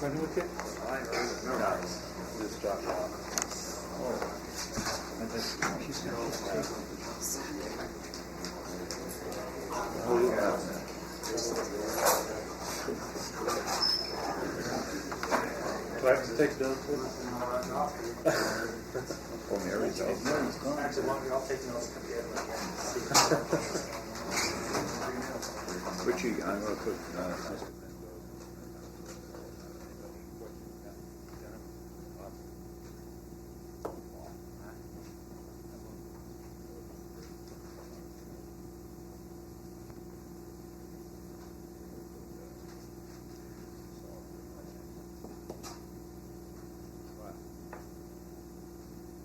Running with you? No, just drop it off. She's going to take. Oh, yeah. Do I have to take notes? Oh, Mary's out. Mary's gone. Actually, I'll take notes at the end again. Richie, I'm going to put...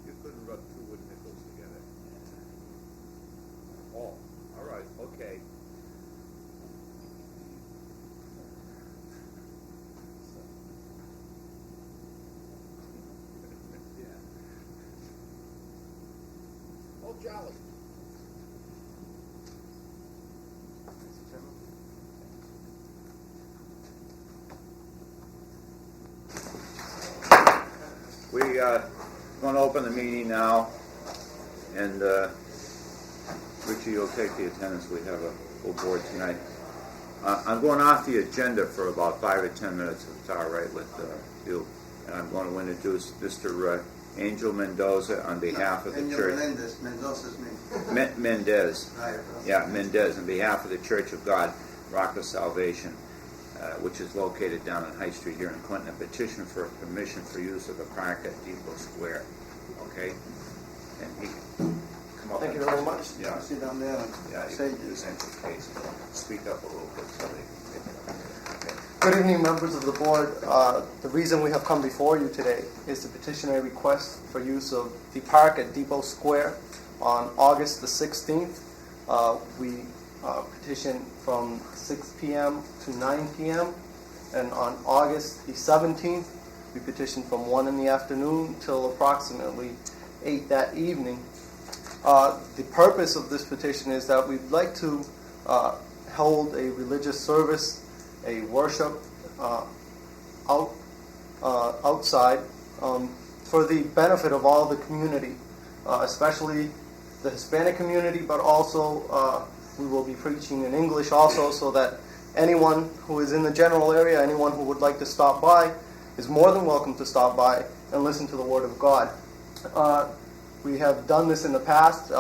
You couldn't rub two wood nickels together. Oh, all right, okay. Yeah. Oh, jolly. We going to open the meeting now, and Richie, you'll take the attendance. We have a full board tonight. I'm going off the agenda for about 5 or 10 minutes, if it's all right with you. And I'm going to introduce Mr. Angel Mendoza on behalf of the Angel church. Menendez. Mendoza's me. Mendez. Right. Yeah, Mendez, on behalf of the Church of God, Rock of Salvation, which is located down on High Street here in Clinton, a petition for permission for use of the park at Depot Square. Okay? And he come up. Thank you very much. Yeah. Sit down there and Yeah, you say can present your case. Speak up a little bit so they can pick it up. Okay. Good evening, members of the board. The reason we have come before you today is to petition a request for use of the park at Depot Square on August the 16th. We petitioned from 6 p.m. to 9 p.m. and on August the 17th we petitioned from 1 in the afternoon till approximately 8 that evening. The purpose of this petition is that we'd like to hold a religious service, a worship outside for the benefit of all the community, especially the Hispanic community, but also we will be preaching in English also, so that anyone who is in the general area, anyone who would like to stop by, is more than welcome to stop by and listen to the Word of God. We have done this in the past.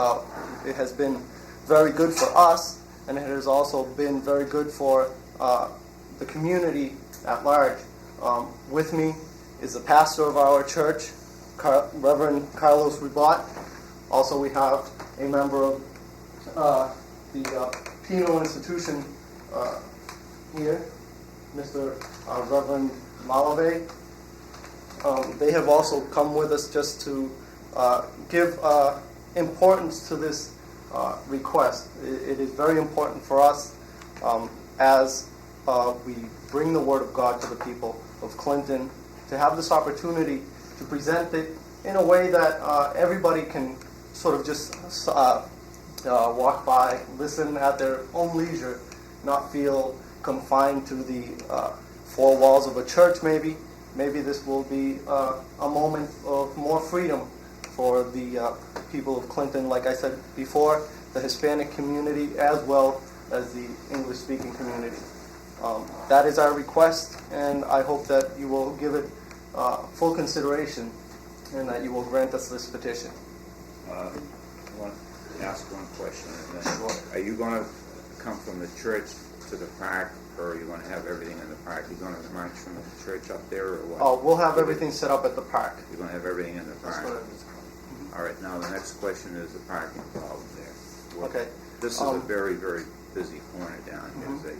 It has been very good for us, and it has also been very good for the community at large. With me is the pastor of our church, Reverend Carlos Ribat. Also, we have a member of the penal institution here, Mr. Reverend Malave. They have also come with us just to give importance to this request. It is very important for us as we bring the Word of God to the people of Clinton to have this opportunity to present it in a way that everybody can sort of just walk by, listen at their own leisure, not feel confined to the four walls of a church maybe. Maybe this will be a moment of more freedom for the people of Clinton, like I said before, the Hispanic community as well as the English-speaking community. That is our request, and I hope that you will give it full consideration and that you will grant us this petition. I want to ask one question. Are you going to come from the church to the park, or are you going to have everything in the park? Are you going to march from the church up there, or what? We'll have everything set up at the park. You're going to have everything in the That's park? what it is. All right, now the next question is the parking problem there. Okay. This is a very, very busy corner down here, Mhm.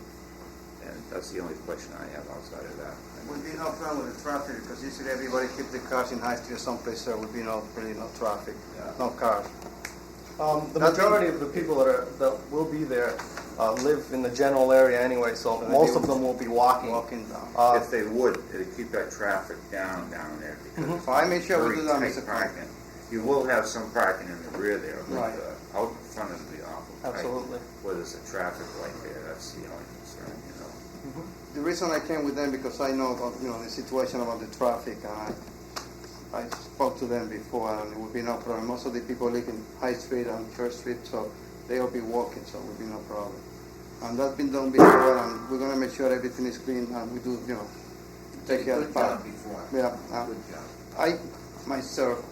and that's the only question I have outside of that. Would be no problem with the traffic because usually everybody keeps the cars in High Street or someplace. There would be really no traffic, Yeah. no cars. The majority of the people that will be there live in the general area anyway, so most of them will be walking. Walking down. If they would, it'd keep that traffic down there, because So I make sure we very do that, tight Mr. parking. You will have some parking in the rear there, but Right. out in front of the awful tight. Absolutely. Where there's a traffic light there, that's the only concern, you know. The reason I came with them because I know, the situation about the traffic, and I spoke to them before, and it would be no problem. Most of the people live in High Street and Church Street, so they'll be walking, so it would be no problem. And that's been done before, and we're gonna make sure everything is clean, and we do, take care of the Good park. job before. Yeah, Good job. I myself,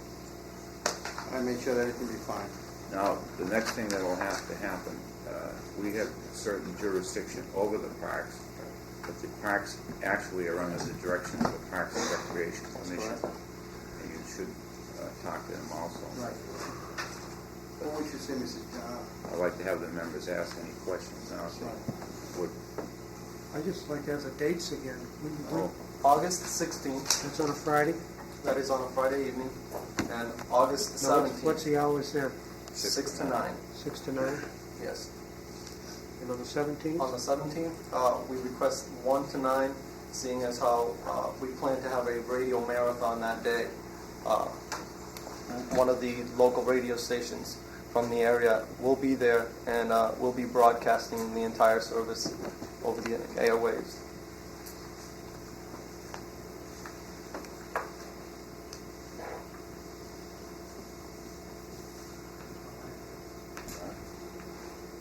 I make sure that everything be fine. Now, the next thing that will have to happen, we have certain jurisdiction over the parks, but the parks actually are under the direction of the Parks and Recreation Commission. And you should talk to them also. Right. What would you say, Mrs. John? I'd like to have the members ask any questions now. if they would. I just like to have the dates again. Oh, August 16th, It's on a Friday? that is on a Friday evening, and August No, 17th, what's the hours then? 6 to 9. 6 to 9? Yes. And on the 17th? On the 17th, we request 1 to 9, seeing as how we plan to have a radio marathon that day. One of the local radio stations from the area will be there, and we'll be broadcasting the entire service over the airwaves.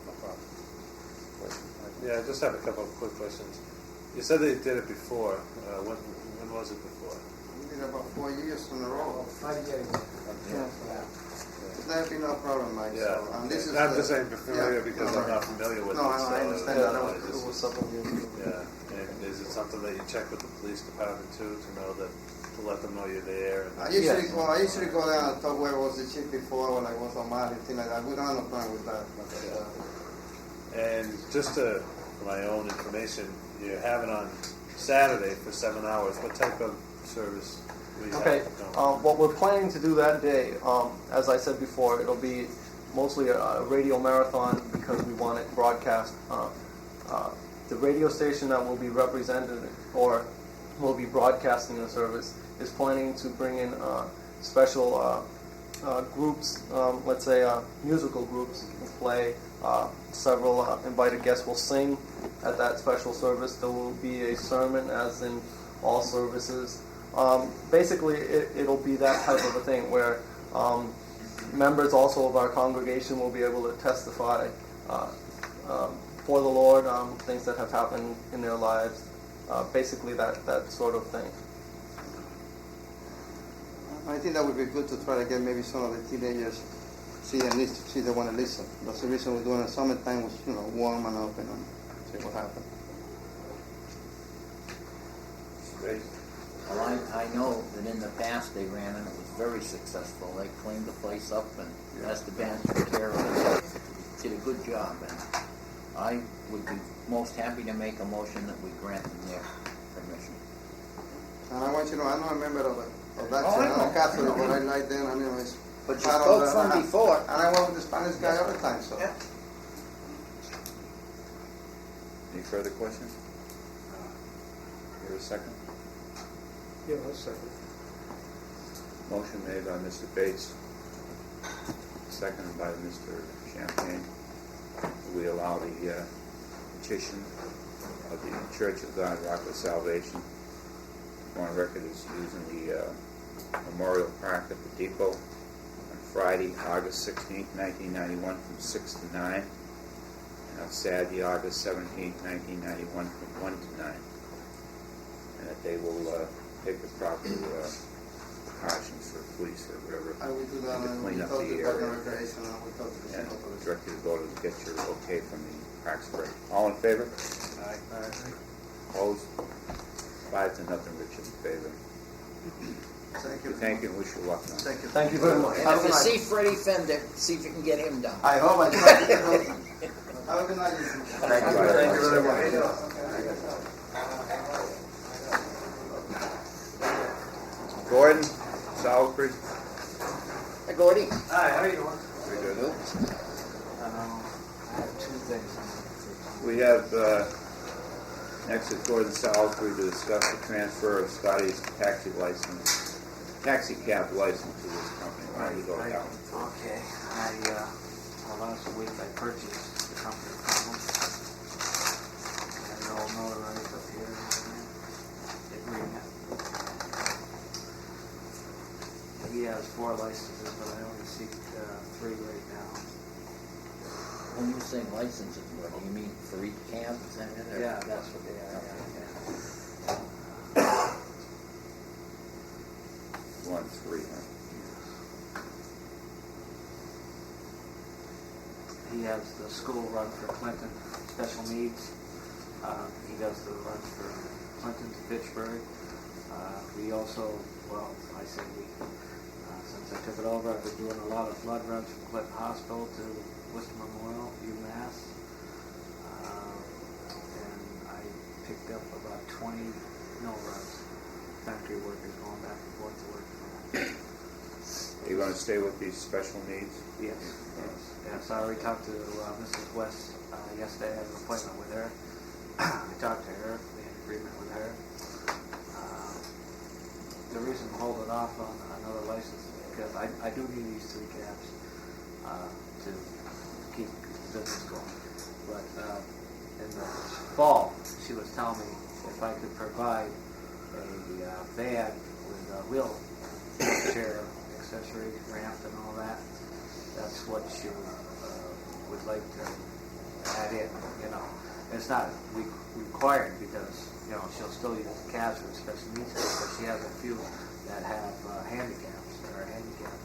No problem. Yeah, I just have a couple of quick questions. You said they did it before. When was it before? We did about 4 years in a row. Yeah. That'd be no problem, Mike. Yeah. So, and this is I'm the- just saying familiar yeah, because no, I'm not familiar with it. No, I so understand Yeah, that. no, I it just- was several years ago. Yeah, and is it something that you check with the police department too, to know that, to let them know you're there? And I usually go down and talk where was the chief before when I was on Mali, thing like that. We don't have no problem with that. But, And just for my own information, you have it on Saturday for 7 hours. What type of service do you have? Okay, going? what we're planning to do that day, as I said before, it'll be mostly a radio marathon because we want it broadcast. The radio station that will be represented or will be broadcasting the service is planning to bring in special groups, let's say musical groups, will play. Several invited guests will sing at that special service. There will be a sermon, as in all services. Basically, it'll be that type of a thing where members also of our congregation will be able to testify for the Lord, things that have happened in their lives, basically that sort of thing. I think that would be good to try to get maybe some of the teenagers see if they want to listen. That's the reason we're doing it. Summertime was warm and open and see what happens. great. Well, I know that in the past they ran and it was very successful. They cleaned the place up and as the band took care of it, did a good job. And I would be most happy to make a motion that we grant them their permission. And I want you to know, I'm not a member of that Oh, church. I I'm know. a Catholic, but I like them. I mean, it's But you part spoke of from before. And I work with the Spanish guy all the time, so. Yeah. Any further questions? Here a second. Yeah, that's second. Motion made by Mr. Bates, seconded by Mr. Champagne. We allow the petition of the Church of God Rock of Salvation on record as using the Memorial Park at the Depot on Friday, August 16th, 1991 from 6 to 9, and on Saturday, August 17th, 1991 from 1 to 9. And that they will take the proper precautions for police or whatever. I will do that and to and clean we up talk the to Park and area. Recreation and we talk to the And city. direct you to go to get your okay from the parks break. All in favor? Aye. Opposed? 5-0, Richard in favor. Thank you. Thank you and wish you luck now. Thank you. Thank you very much. And if you see Freddie Fender, see if you can get him done. I hope I try to get those. Have a good night. Thank you very much. Gordon, Salisbury. Hey, Gordy. Hi, how are you doing? Very good. I have two things. We have next is Gordon Salisbury to discuss the transfer of Scotty's taxi cab license to this company. Why don't you go down? Okay, last week I purchased the company from them. And all notarized licenses, what do you mean, for each cab, is that it? or- Yeah, that's what they are, yeah. One, three, huh? He has the school run for Clinton, special needs. He does the run for Clinton to Fitchburg. We also, well, I say we, since I took it over, I've been doing a lot of blood runs from Clinton Hospital to Worcester Memorial, UMass. And I picked up about 20 mill runs, factory workers going back and forth to work. Are you gonna stay with these special needs? Yes, yes. I already talked to Mrs. West yesterday. I had an appointment with her. I talked to her, we had agreement with her. The reason I'm holding off on another license is because I do need these 3 cabs to keep business going. But in the fall, she was telling me if I could provide a van with a wheelchair accessory, ramp and all that, that's what she would like to add in, you know. It's not required because, you know, she'll still use the cabs for special needs, but she has a few that have handicaps, that are handicapped,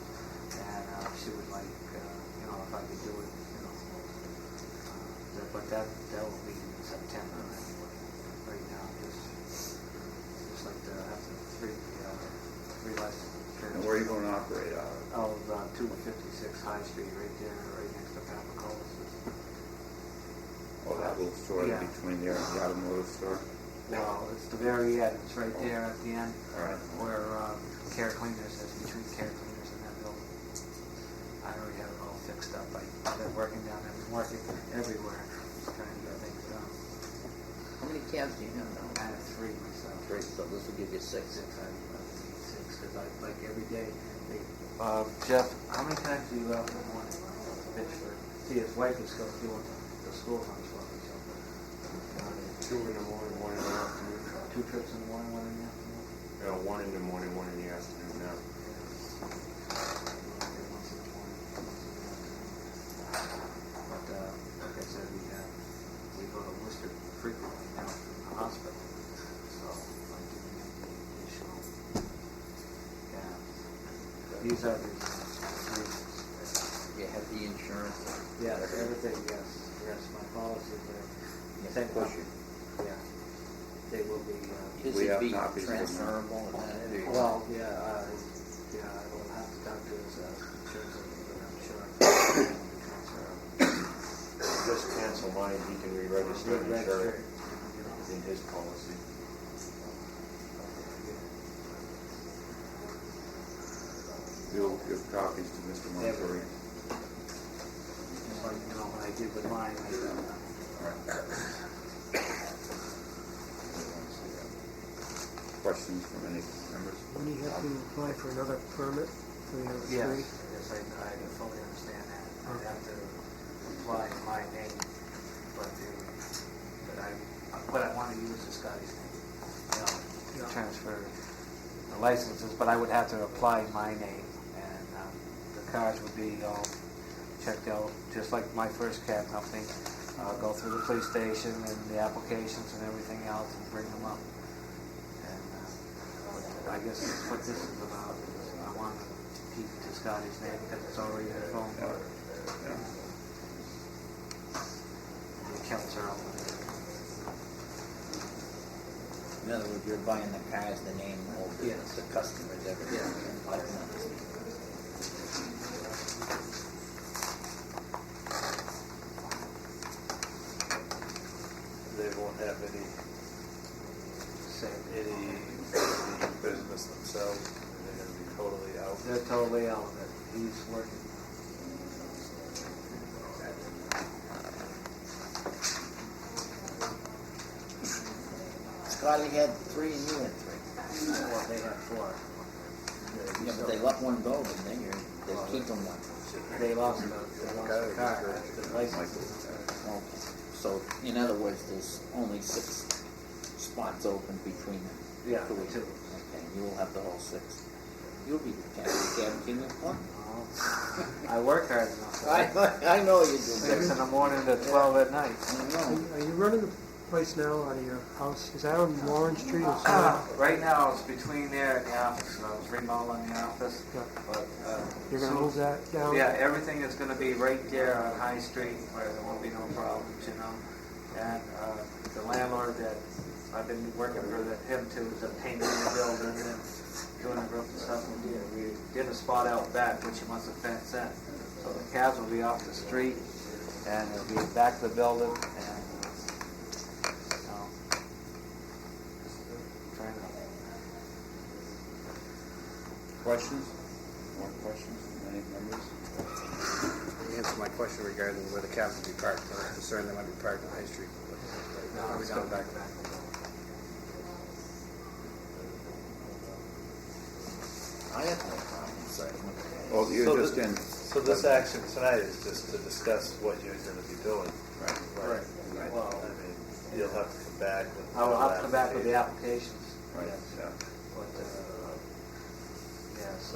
and she would like, you know, if I could do it, you know. But that will be in September anyway. Right now, just like to have the three licenses. And where are you gonna operate out of? Of 256 High Street, right there, right next to Papacolas. Oh, that little store Yeah. between there and the automotive store? Well, it's the very end, it's right there at the end, All right. where Care Cleaners is, between Care Cleaners and that building. I already have it all fixed up. I've been working down there, I've been working everywhere, trying to get things done. How many cabs do you have now? I have 3 myself. 3, so this will give you 6. 6, I need 6, because I, like, every day. Jeff, how many times do you out in the morning? Pittsburgh. See, his wife is still doing the school runs for me, so. 2 in the morning, 1 in the afternoon. 2 trips in the morning, 1 in the afternoon. Yeah, 1 in the morning, 1 in the afternoon now. But, like I said, we go to Worcester frequently now from the hospital, so I'm giving them the additional cabs. These are the reasons. You have the insurance. Yes, everything, yes, my policies are, You Same push company. it. yeah, they will be, Is We it have be copies of them. transferable and that, or? well, I will have to talk to his insurance, but I'm sure. Just cancel mine, he can re-register and insure it Register. in his policy. You'll give copies to Mr. Montori. Just like, you know, when I did with mine, Questions from any members? When you have to apply for another permit for the other 3? yes, I fully understand that. I'd have to apply in my name, but what I want to use is Scotty's name, you know, Yeah. transfer the licenses, but I would have to apply in my name, and the cars would be all checked out, just like my first cab company. Go through the police station and the applications and everything else and bring them up. And I guess that's what this is about. Is I want to keep it to Scotty's name because it's already in the phone book. Yeah. The accounts are all in there. In other words, you're buying the cars, the name of Yes. the customers, everything. Yeah. Like that. They won't have any business themselves, they're gonna be totally out. They're totally out of it. He's working. Scotty had 3 and you had 3. Well, they have 4. Yeah, but they let one go, didn't they? Or they're keeping one. They lost the car. The license. Okay. So, in other words, there's only 6 spots open between them. Yeah, 2. 2. Okay, you will have the whole 6. You'll be the captain king of one. know, I work hard enough. I know you do. 6 in the morning to 12 at night. I know. Are you running the place now out of your house? Is that on Warren Street or something? Right now, it's between there and the office. I was remodeling the office, but You're gonna move that down? yeah, everything is going to be right there on High Street where there won't be no problems, you know. And the landlord that I've been working for him to is painting the building and doing the roof and stuff. We did a spot out back which he wants to fence in, so the cabs will be off the street and it'll be back to the building and. Questions? More questions from any members? You answered my question regarding where the cabs would be parked. I was concerned they might be parked on High Street. But I'll be down back. I have no problem saying. Well, you're So just the- in. So this action tonight is just to discuss what you're gonna be doing. Right. Right. Well, I mean, you'll have to come back with. I will have to come back with the applications. Right, Yes. yeah. But, yes,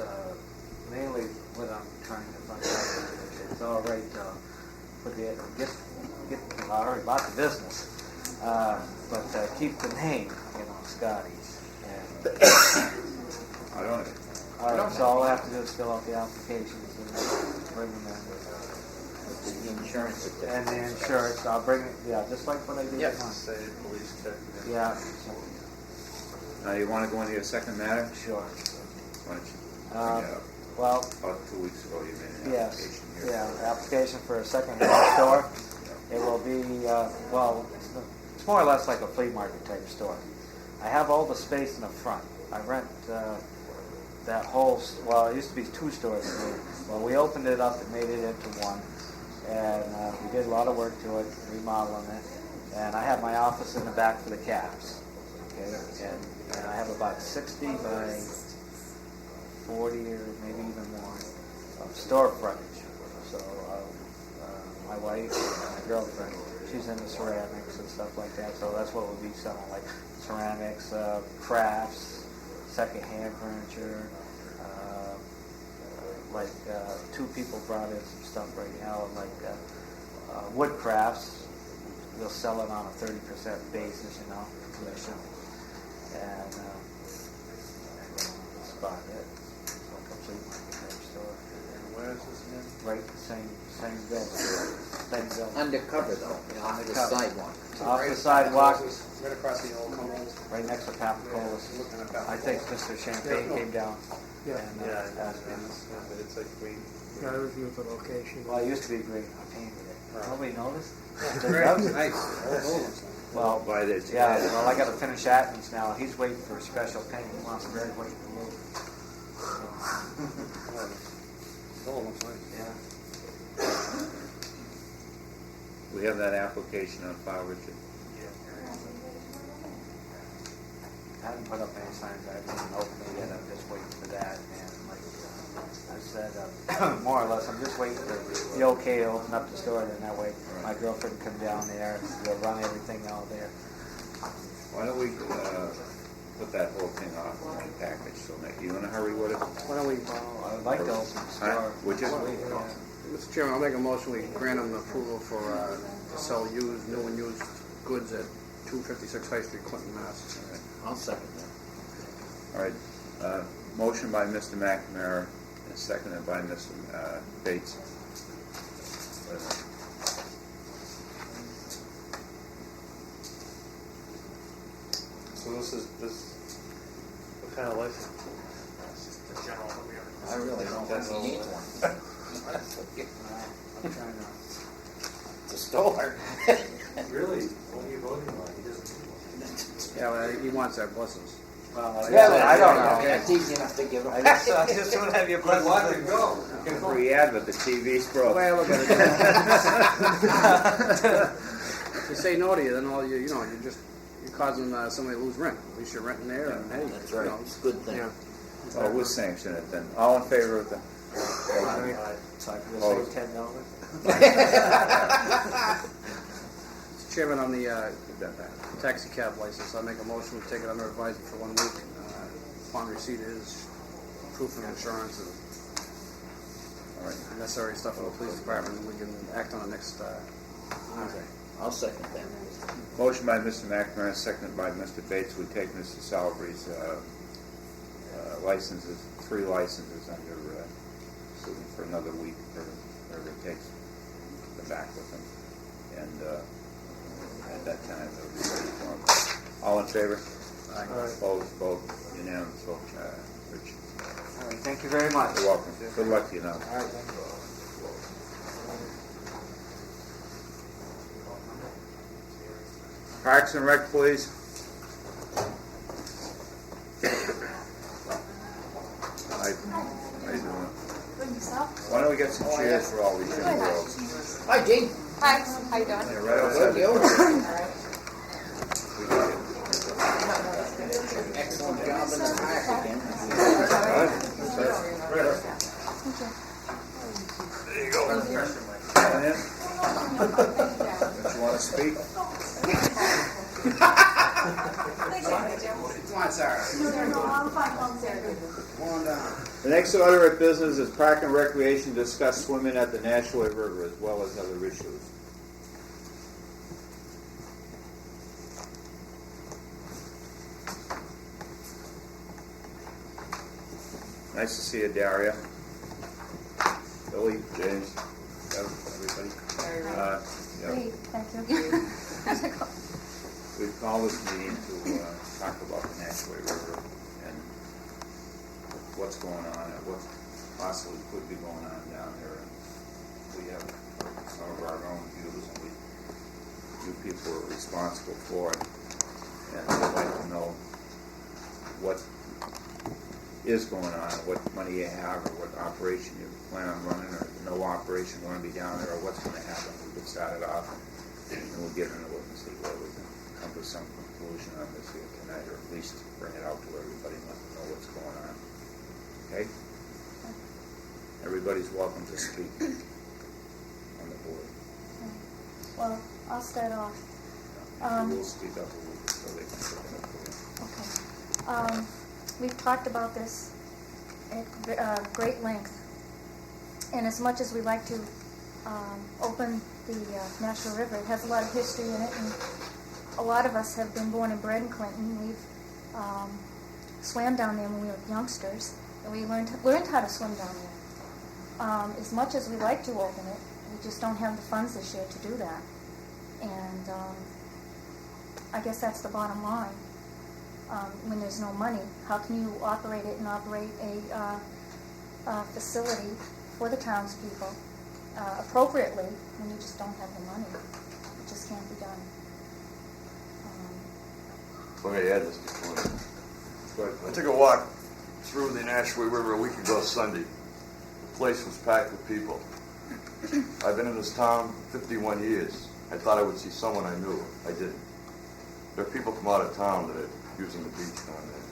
mainly what I'm trying to find out, it's all right, for the, I already bought the business, but keep the name, you know, Scotty's. And, I don't, all right, so all I have to do is fill out the applications and bring them in. The insurance certificate. And the insurance, I'll bring it, yeah, just like what I did Yep. with mine. Say police check. Yeah, you want to go into your second matter? sure. Why don't you Uh, bring it up? Well, About 2 weeks ago, you made an yes, application here. yeah, application for a second-hand store. It will be, well, it's more or less like a flea market type store. I have all the space in the front. I rent that whole, well, it used to be 2 stores. Well, we opened it up and made it into one. And we did a lot of work to it, remodeling it. And I have my office in the back for the cabs. Okay, and I have about 60 by 40 or maybe even more of store frontage. So my wife, my girlfriend, she's into ceramics and stuff like that. So that's what we'll be selling, like ceramics, crafts, secondhand furniture. Like 2 people brought in some stuff right now, like wood crafts. We'll sell it on a 30% basis, you know, commission. And that's about it. So complete market store. And where is this again? Right, same building. Same building. Undercover though, you know, under the Undercover. sidewalk. Off the sidewalk, Right across the old Cumberland. right next to Papa-Cola's. Looking at that. I think Mr. Champagne came down. Yeah. And, Yeah, asked me. it's like green. Yeah, I reviewed the location. Well, it used to be green. I painted it. Nobody noticed? That was nice. Well, By the, yeah, well, I gotta finish Atkins now. He's waiting for a special paint. He wants to graduate from move. Oh, looks nice. Yeah. we have that application on file, Richard. I haven't put up any signs. I haven't opened it yet. I'm just waiting for that. And like I said, more or less, I'm just waiting for the okay to open up the store. And that way, my girlfriend can come down there. We'll run everything out there. Why don't we put that whole thing off in one package? So, you in a hurry with it? Why don't we, I would like to open the store. Would you? Yeah. Mr. Chairman, I'll make a motion, we grant them approval for, to sell used, new and used goods at 256 High Street, Clinton, Mass. I'll second that. All right, motion by Mr. McNamara and seconded by Mr. Bates. So this, what kind of license? I really don't think we need one. I'm trying to. It's a store. Really? What are you voting on? He doesn't need one. Yeah, well, he wants our blessings. I don't know. That's easy enough to give them. I just don't have your blessing. Free ad, but the TV's broke. Well, look at it. If they say no to you, then all you're causing somebody to lose rent. At least you're renting there, and hey, That's right, it's a good thing. Yeah. Oh, we'll sanction it then. All in favor of the? So I can just say $10. Mr. Chairman, on the taxi cab license, I make a motion to take it under advisement for 1 week upon receipt of his proof of insurance and All right. necessary stuff for the police department, and we can act on it next Tuesday. I'll second that. Motion by Mr. McNamara, seconded by Mr. Bates. We take Mr. Salary's licenses, 3 licenses under for another week, or whatever it takes to back with them. And at that time, they'll be ready for them. All in favor? Aye. Opposed? Vote unanimous. Vote, Rich. All right, thank you very much. You're welcome. Good luck to you now. All right, thank you. Parks and Rec, please. How you doing? Why don't we get some chairs for all these young girls? Hi, Gene. Hi, how you doing? Yeah, right outside the door. Excellent job in the park again. There you go. Come in. Don't you want to speak? Come on, Sarah. Come on down. The next order of business is Park and Recreation to discuss swimming at the Nashua River as well as other issues. Nice to see you, Daria. Billy, James, everybody. Yeah. Great, thank you. We've called this meeting to talk about the Nashua River and what's going on and what possibly could be going on down there. And we have some of our own views, and you people are responsible for it. And we'd like to know what is going on, what money you have, or what operation you plan on running, or no operation going to be down there, or what's going to happen. We get started off, and we'll get into it and see whether we can come to some conclusion on this here tonight, or at least bring it out to everybody and let them know what's going on. Okay? Everybody's welcome to speak on the board. Well, I'll start off. We'll speak up a little bit so they can pick it up for you. Okay. We've talked about this at great length. And as much as we like to open the Nashua River, it has a lot of history in it, and a lot of us have been born and bred in Clinton. We've swam down there when we were youngsters, and we learned how to swim down there. As much as we like to open it, we just don't have the funds this year to do that. And I guess that's the bottom line. When there's no money, how can you operate it and operate a facility for the townspeople appropriately when you just don't have the money? It just can't be done. Let me add this before. I took a walk through the Nashua River a week ago Sunday. The place was packed with people. I've been in this town 51 years. I thought I would see someone I knew. I didn't. There are people from out of town that are using the beach down there.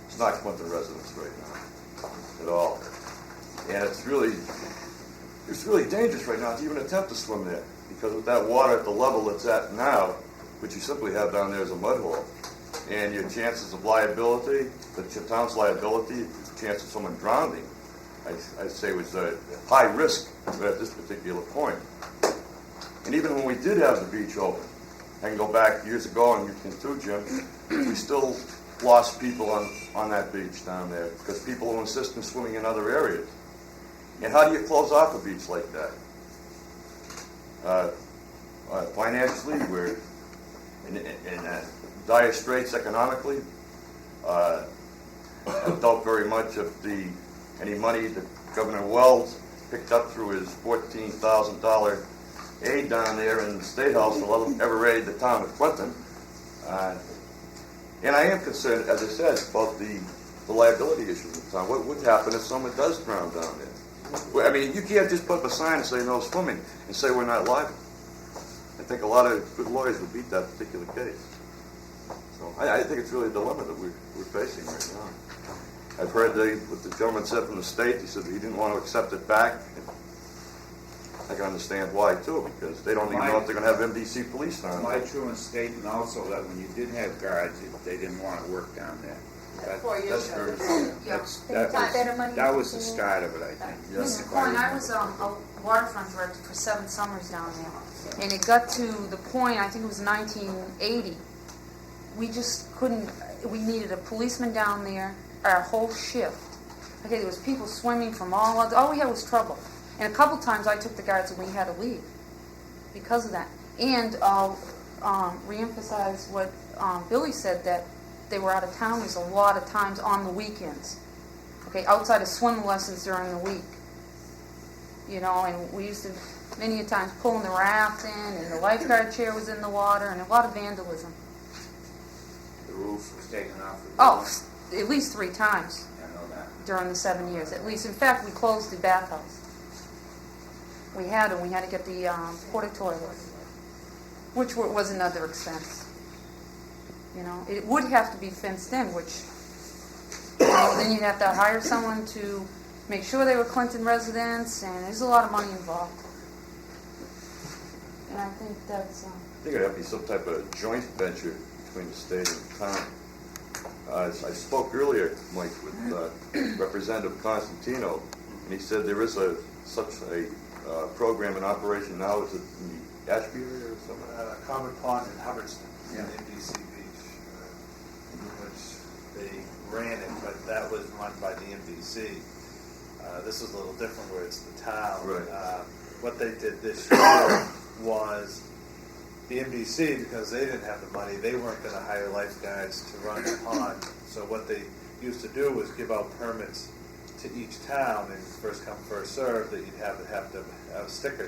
It's not Clinton residents right now at all. And it's really dangerous right now to even attempt to swim there, because with that water at the level it's at now, what you simply have down there is a mud hole. And your chances of liability, the town's liability, the chance of someone drowning, I'd say was high risk at this particular point. And even when we did have the beach open, I can go back years ago, and you can too, Jim, we still lost people on that beach down there because people who insist on swimming in other areas. And how do you close off a beach like that? Financially, we're in dire straits economically. I doubt very much if any money that Governor Wells picked up through his $14,000 aid down there in the State House will ever aid the town of Clinton. And I am concerned, as I said, about the liability issues in town. What would happen if someone does drown down there? Well, I mean, you can't just put up a sign and say no swimming and say we're not liable. I think a lot of good lawyers would beat that particular case. So I think it's really a dilemma that we're facing right now. I've heard what the gentleman said from the state. He said he didn't want to accept it back. I can understand why, too, because they don't even know if they're going to have MDC police on My true in statement also that when you did have guards, they didn't want to work down there. 4 years That's ago. very, Yeah. that was the start of it, I think. Mr. Coyne, I was a waterfront director for 7 summers down there, and it got to the point, I think it was 1980, we just couldn't, we needed a policeman down there, our whole shift. Okay, there was people swimming from all we had was trouble. And a couple times I took the guards and we had to leave because of that. And I'll reemphasize what Billy said, that they were out of town. There's a lot of times on the weekends, okay, outside of swim lessons during the week. You know, and we used to many a times pulling the raft in, and the lifeguard chair was in the water, and a lot of vandalism. The roof was taken off. Oh, at least 3 times I know that. during the 7 years, at least. In fact, we closed the bathhouse. We had to get the porta toilets, which was another expense. You know, it would have to be fenced in, which, you know, then you'd have to hire someone to make sure they were Clinton residents, and there's a lot of money involved. And I think that's... I think it'd have to be some type of joint venture between the state and the town. I spoke earlier, Mike, with Representative Constantino, and he said there is such a program in operation now. Is it in the Ashby area or something? Common Pond in Hubbardston, in DC Beach, which they ran it, but that was run by the MDC. This is a little different where it's the town. Right. What they did this year was the MDC, because they didn't have the money, they weren't going to hire lifeguards to run the pond. So what they used to do was give out permits to each town, and first come, first served, that you'd have to have stickers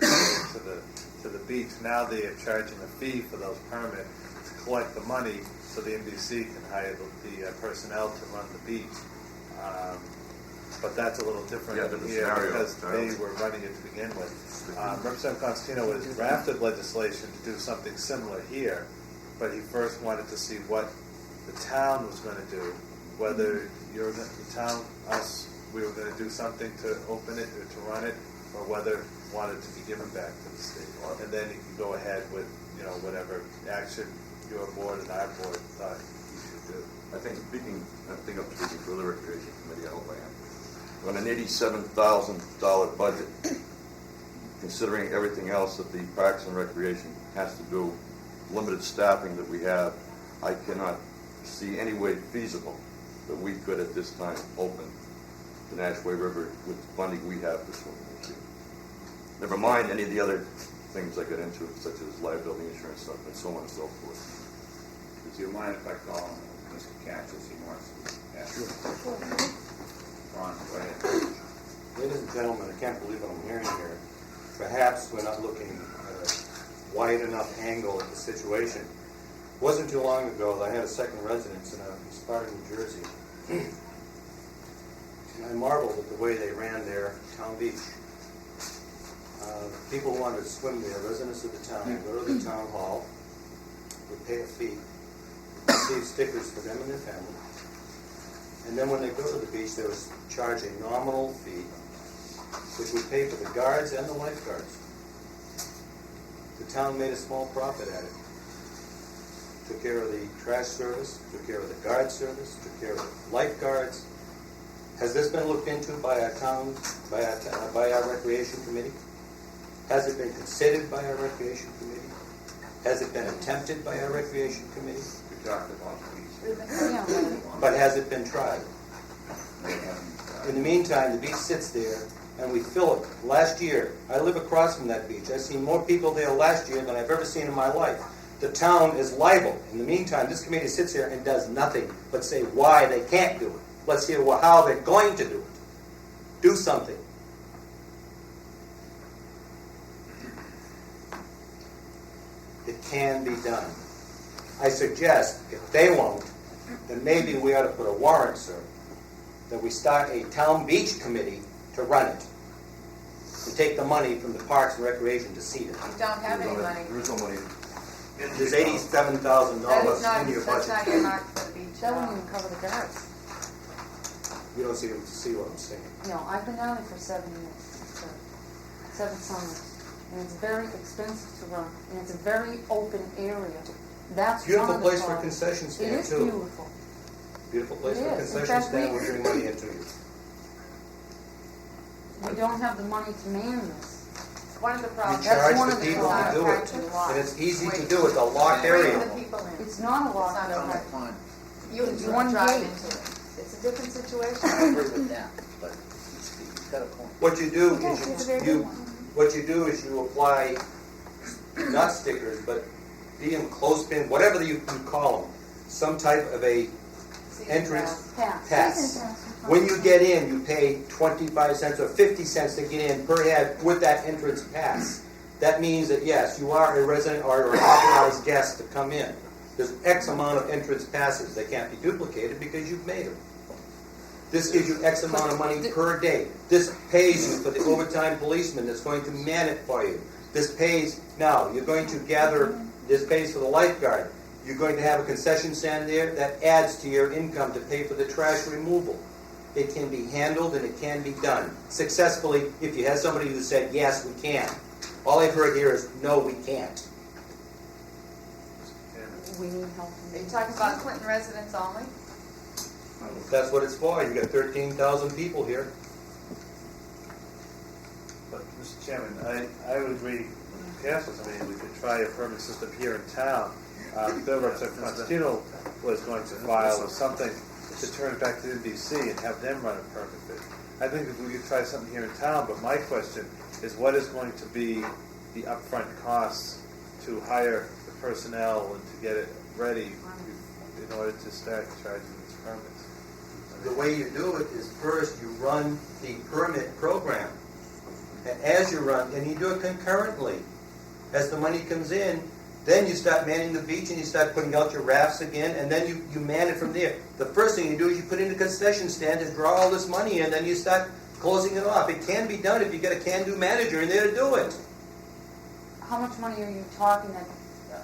to the beach. Now they are charging a fee for those permits to collect the money, so the MDC can hire the personnel to run the beach. But that's a little different than the here scenario, because they were running it to begin with. Representative Constantino has drafted legislation to do something similar here, but he first wanted to see what the town was going to do, whether the town, us, we were going to do something to open it or to run it, or whether wanted to be given back to the state. And then he can go ahead with, you know, whatever action your board and our board thought you should do. I think I'm speaking for the Recreation Committee, I hope I am. On an $87,000 budget, considering everything else that the Parks and Recreation has to do, limited staffing that we have, I cannot see any way feasible that we could at this time open the Nashway River with the funding we have for swimming this year. Never mind any of the other things I get into, such as liability insurance stuff and so on and so forth. Do you mind if I call Mr. Katz as he wants to ask? Sure. Ron, go ahead. Ladies and gentlemen, I can't believe what I'm hearing here. Perhaps we're not looking at a wide enough angle at the situation. It wasn't too long ago that I had a second residence in a spot in New Jersey. And I marveled at the way they ran their town beach. People who wanted to swim there, residents of the town, would go to the town hall, would pay a fee, receive stickers for them and their family. And then when they go to the beach, they would charge a nominal fee, which would pay for the guards and the lifeguards. The town made a small profit at it. Took care of the trash service, took care of the guard service, took care of the lifeguards. Has this been looked into by our town, by our recreation committee? Has it been considered by our recreation committee? Has it been attempted by our recreation committee? We talked about these. But has it been tried? In the meantime, the beach sits there and we fill it. Last year, I live across from that beach. I've seen more people there last year than I've ever seen in my life. The town is liable. In the meantime, this committee sits here and does nothing but say why they can't do it. Let's hear how they're going to do it. Do something. It can be done. I suggest, if they won't, then maybe we ought to put a warrant, sir, that we start a town beach committee to run it. To take the money from the Parks and Recreation to seed it. You don't have any money. There is no money. There's $87,000 in your budget. That's not earmarked for the beach. That wouldn't even cover the guards. You don't see what I'm saying. No, I've been down there for 7 years, so 7 summers. And it's very expensive to run, and it's a very open area. That's Beautiful one of the place for problems. concession stand, It is too. beautiful. Beautiful place It for a is. In concession fact, stand, we- we'll bring money into you. We don't have the money to man this. One of the You problems. charge one the of the people to problems. do Not it, attracting a lot. and it's easy to do, it's a locked area. Bring the people in. It's not a lot. It's not It's a- fine. You It's can one drive gate. into it. It's a different situation. I agree with that, but he's got a point. What you do It does, it's a is very good one. what you do is you apply, not stickers, but DM, clothespin, whatever you call them, some type of a entrance pass. When you get in, you pay 25 cents or 50 cents to get in per head with that entrance pass. That means that, yes, you are a resident or an authorized guest to come in. There's X amount of entrance passes. They can't be duplicated because you've made them. This gives you X amount of money per day. This pays you for the overtime policeman that's going to man it for you. This pays, now, you're going to gather, this pays for the lifeguard. You're going to have a concession stand there that adds to your income to pay for the trash removal. It can be handled and it can be done successfully if you had somebody who said, yes, we can. All I've heard here is, no, we can't. We need help. Are you talking about Clinton residents only? That's what it's for. You got 13,000 people here. But, Mr. Chairman, I would agree with Cass's. I mean, we could try a permit system here in town. Bill Representative Constantino was going to file or something to turn it back to the NBC and have them run a permit bid. I think if we could try something here in town, but my question is what is going to be the upfront costs to hire the personnel and to get it ready in order to start charging these permits? The way you do it is first you run the permit program. And as you run, and you do it concurrently. As the money comes in, then you start manning the beach and you start putting out your rafts again, and then you man it from there. The first thing you do is you put in a concession stand to draw all this money in, and then you start closing it off. It can be done if you get a can-do manager in there to do it. How much money are you talking that,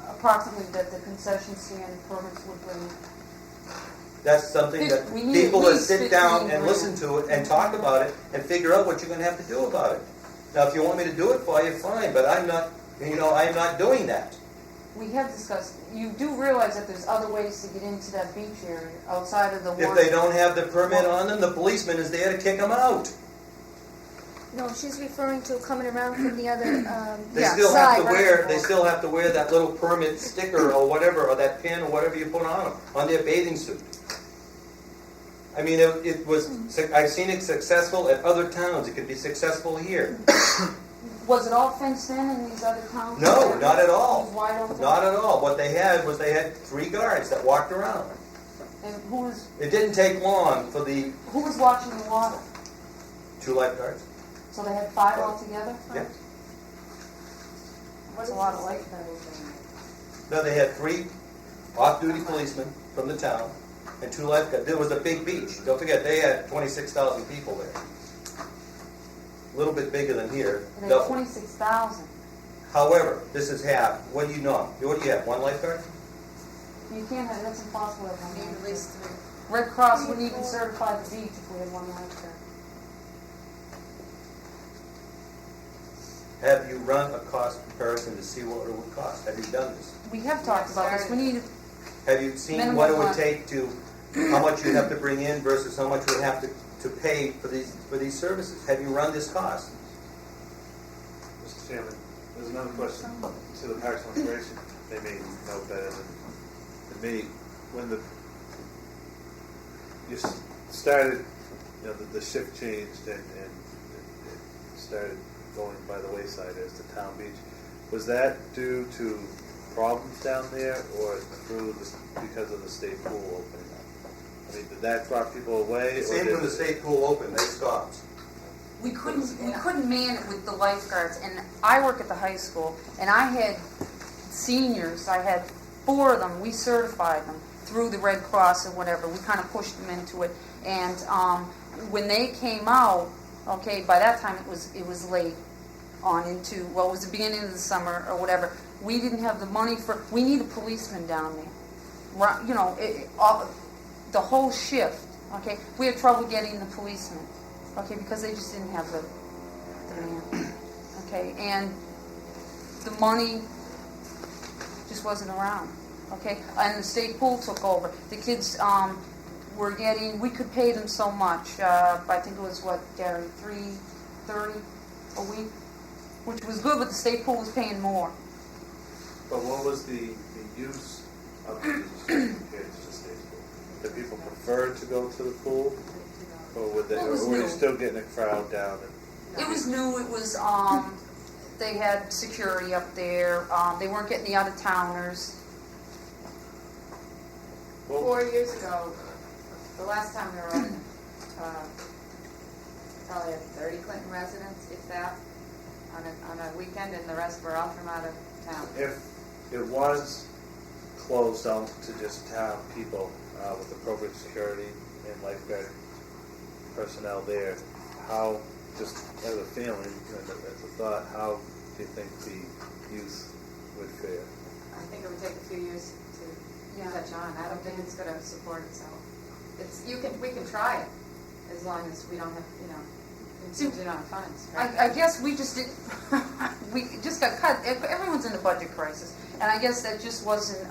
approximately that the concession stand permits would bring? That's something that We need at people that least sit down 15 and listen to it and talk about it and figure out what you're going to have to do about it. Now, if you want me to do it for you, fine, but I'm not doing that. We have discussed, you do realize that there's other ways to get into that beach area outside of the one. If they don't have the permit on them, the policeman is there to kick them out. No, she's referring to coming around from the other, They Yeah, still have to side, right? wear. They still have to wear that little permit sticker or whatever, or that pin or whatever you put on them on their bathing suit. I mean, it was. I've seen it successful at other towns. It could be successful here. Was it all fenced in these other towns? No, not at It all. was wide open? Not at all. What they had was 3 guards that walked around. And who was It didn't take long for the watching the water? 2 lifeguards. So they had 5 altogether? Yeah. That's a lot of lifeguards. No, they had 3 off-duty policemen from the town and 2 lifeguards. There was a big beach. Don't forget, they had 26,000 people there. A little bit bigger than here. And they had double. 26,000. However, this is half. What do you know? What do you have? 1 lifeguard? You can't have, that's impossible. to have Need one at least 3. Red Cross wouldn't even certify the beach if we had 1 lifeguard. Have you run a cost comparison to see what it would cost? Have you done this? We have talked about this. We need, Have you seen Minimum what it would cost. take to, how much you'd have to bring in versus how much we'd have to pay for these services? Have you run this cost? Mr. Chairman, there's another question to the Parks and Recreation. They may know better than me. When you started, the shift changed and it started going by the wayside as the town beach. Was that due to problems down there or because of the state pool opening up? I mean, did that draw people away? It seemed when the state pool opened, they stopped. we couldn't man it with the lifeguards. And I work at the high school, and I had seniors, I had 4 of them, we certified them through the Red Cross or whatever. We kind of pushed them into it. And when they came out, okay, by that time it was late on into, it was the beginning of the summer or whatever. We didn't have the money we need a policeman down there. The whole shift, okay? We had trouble getting the policemen, okay, because they just didn't have the man, okay? And the money just wasn't around, okay? And the state pool took over. The kids, were getting, we could pay them so much. I think it was what, Gary, $3.30 a week, which was good, but the state pool was paying more. But what was the use of the beach compared to the state pool? Did people prefer to go to the pool? Or would they, Well, it was or were you new. still getting a crowd down? It was new, it was, they had security up there, they weren't getting the out-of-towners. 4 years ago, the last time we were open, probably had 30 Clinton residents, if that, on a weekend, and the rest were all from out of town. If it was closed down to just town people with appropriate security and lifeguard personnel there, how, just as a feeling and as a thought, how do you think the youth would fare? I think it would take a few years to catch on. I don't think it's gonna support itself. We can try it, as long as we don't have, contingent on funds, right? I guess we just did, we just got cut, everyone's in the budget crisis, and I guess that just wasn't,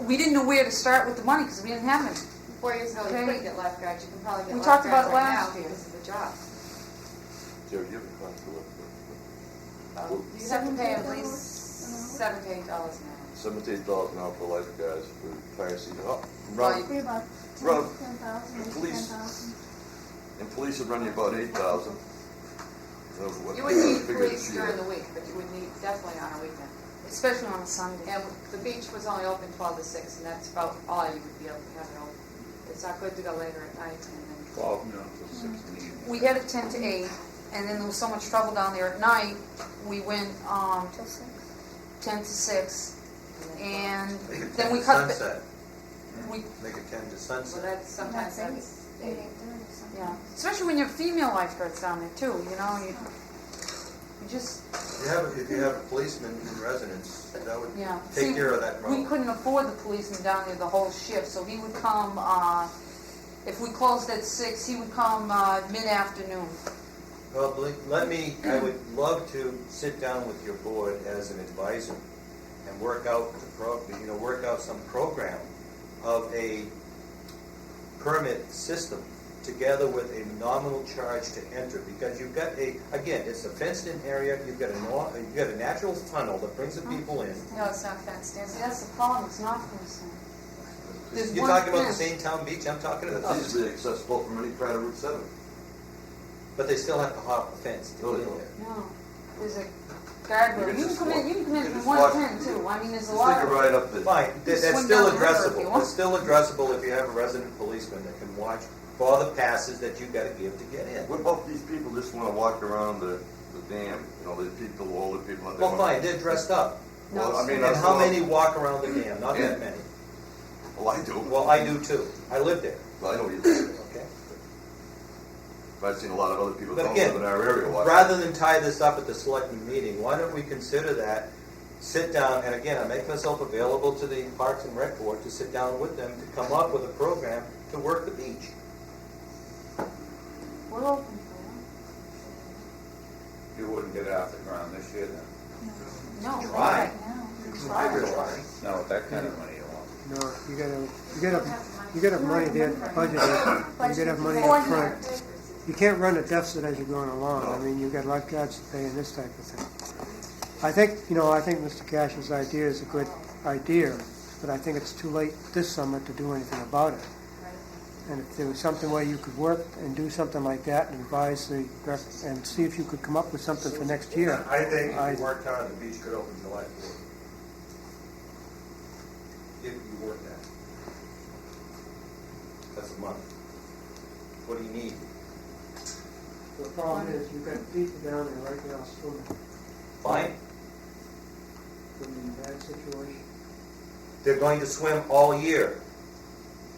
we didn't know where to start with the money, because we didn't have any. 4 years ago, you Okay. couldn't get lifeguards, you can probably get We talked lifeguards about it right now last year. because of the job. Jerry, you have a class to look You have to pay at least $7 to $8 an hour. $17 an hour for lifeguards for fire season. Oh, Well, run, Be about Run. 10,000, maybe Police. 10,000. and police would run you about 8,000. You would need police during the week, but you would need definitely on a weekend. Especially on a Sunday. And the beach was only open 12 to 6, and that's about all you would be able to have it open. It's not good to go later at night and then. 12 noon till 6 in the evening. We had it 10 to 8, and then there was so much trouble down there at night, we went, Till 6. 10 to 6, and Make it then 10 we to cut, sunset. we, Make it 10 to Well, sunset. that's, sometimes Not that's, 8, 8:30 something. yeah, especially when you have female lifeguards down there too, you just, If you have a policeman in residence, that would yeah. take See, care of that we problem. couldn't afford the policeman down there the whole shift, so he would come, if we closed at 6, he would come, mid-afternoon. Well, Blake, I would love to sit down with your board as an advisor and work out some program of a permit system together with a nominal charge to enter, because you've got again, it's a fenced-in area, you've got a natural funnel that brings the people in. No, it's not fenced in, see, that's the problem, it's not fenced in. There's You're one talking about the fence. same town beach I'm talking about, That's easily accessible from any part of Route 7. but they still have to hop the fence to No, get they in don't. there. No, there's a guardrail, can you can just come in, walk- you can come you in can from just 110 walk- too, I mean, there's a Just lot take of. a ride up the. Fine, that's Swing still down the river if you addressable. want. That's still addressable if you have a resident policeman that can watch for the passes that you gotta give to get in. What about these people just want to walk around the dam? The people, older people. that they Well, wanna- fine, they're dressed up. Well, I mean, And that's how all- many walk around the dam? Not that many. Well, I do. Well, I do too. I live there, Well, I know you do. okay? But I've seen a lot of other people But don't again, live in our area walking. rather than tie this up at the selectmen meeting, why don't we consider that, sit down, and again, I make myself available to the Parks and Rec Board to sit down with them to come up with a program to work the beach. We're open for You wouldn't get it off the ground this year then? that. No, Try. right now. I realize. Not with that kind of money you want. No, you gotta have money there budgeted, you gotta have money up front. You can't run a deficit as you're going along. I mean, you've got lifeguards to pay and this type of thing. I think Mr. Cash's idea is a good idea, but I think it's too late this summer to do anything about it. And if there was something where you could work and do something like that and advise and see if you could come up with something for next year. I think if you worked hard, the beach could open July 4th. If you work that. That's a month. What do you need? The problem is, you've got people down there right now swimming, Fine. in a bad situation. They're going to swim all year.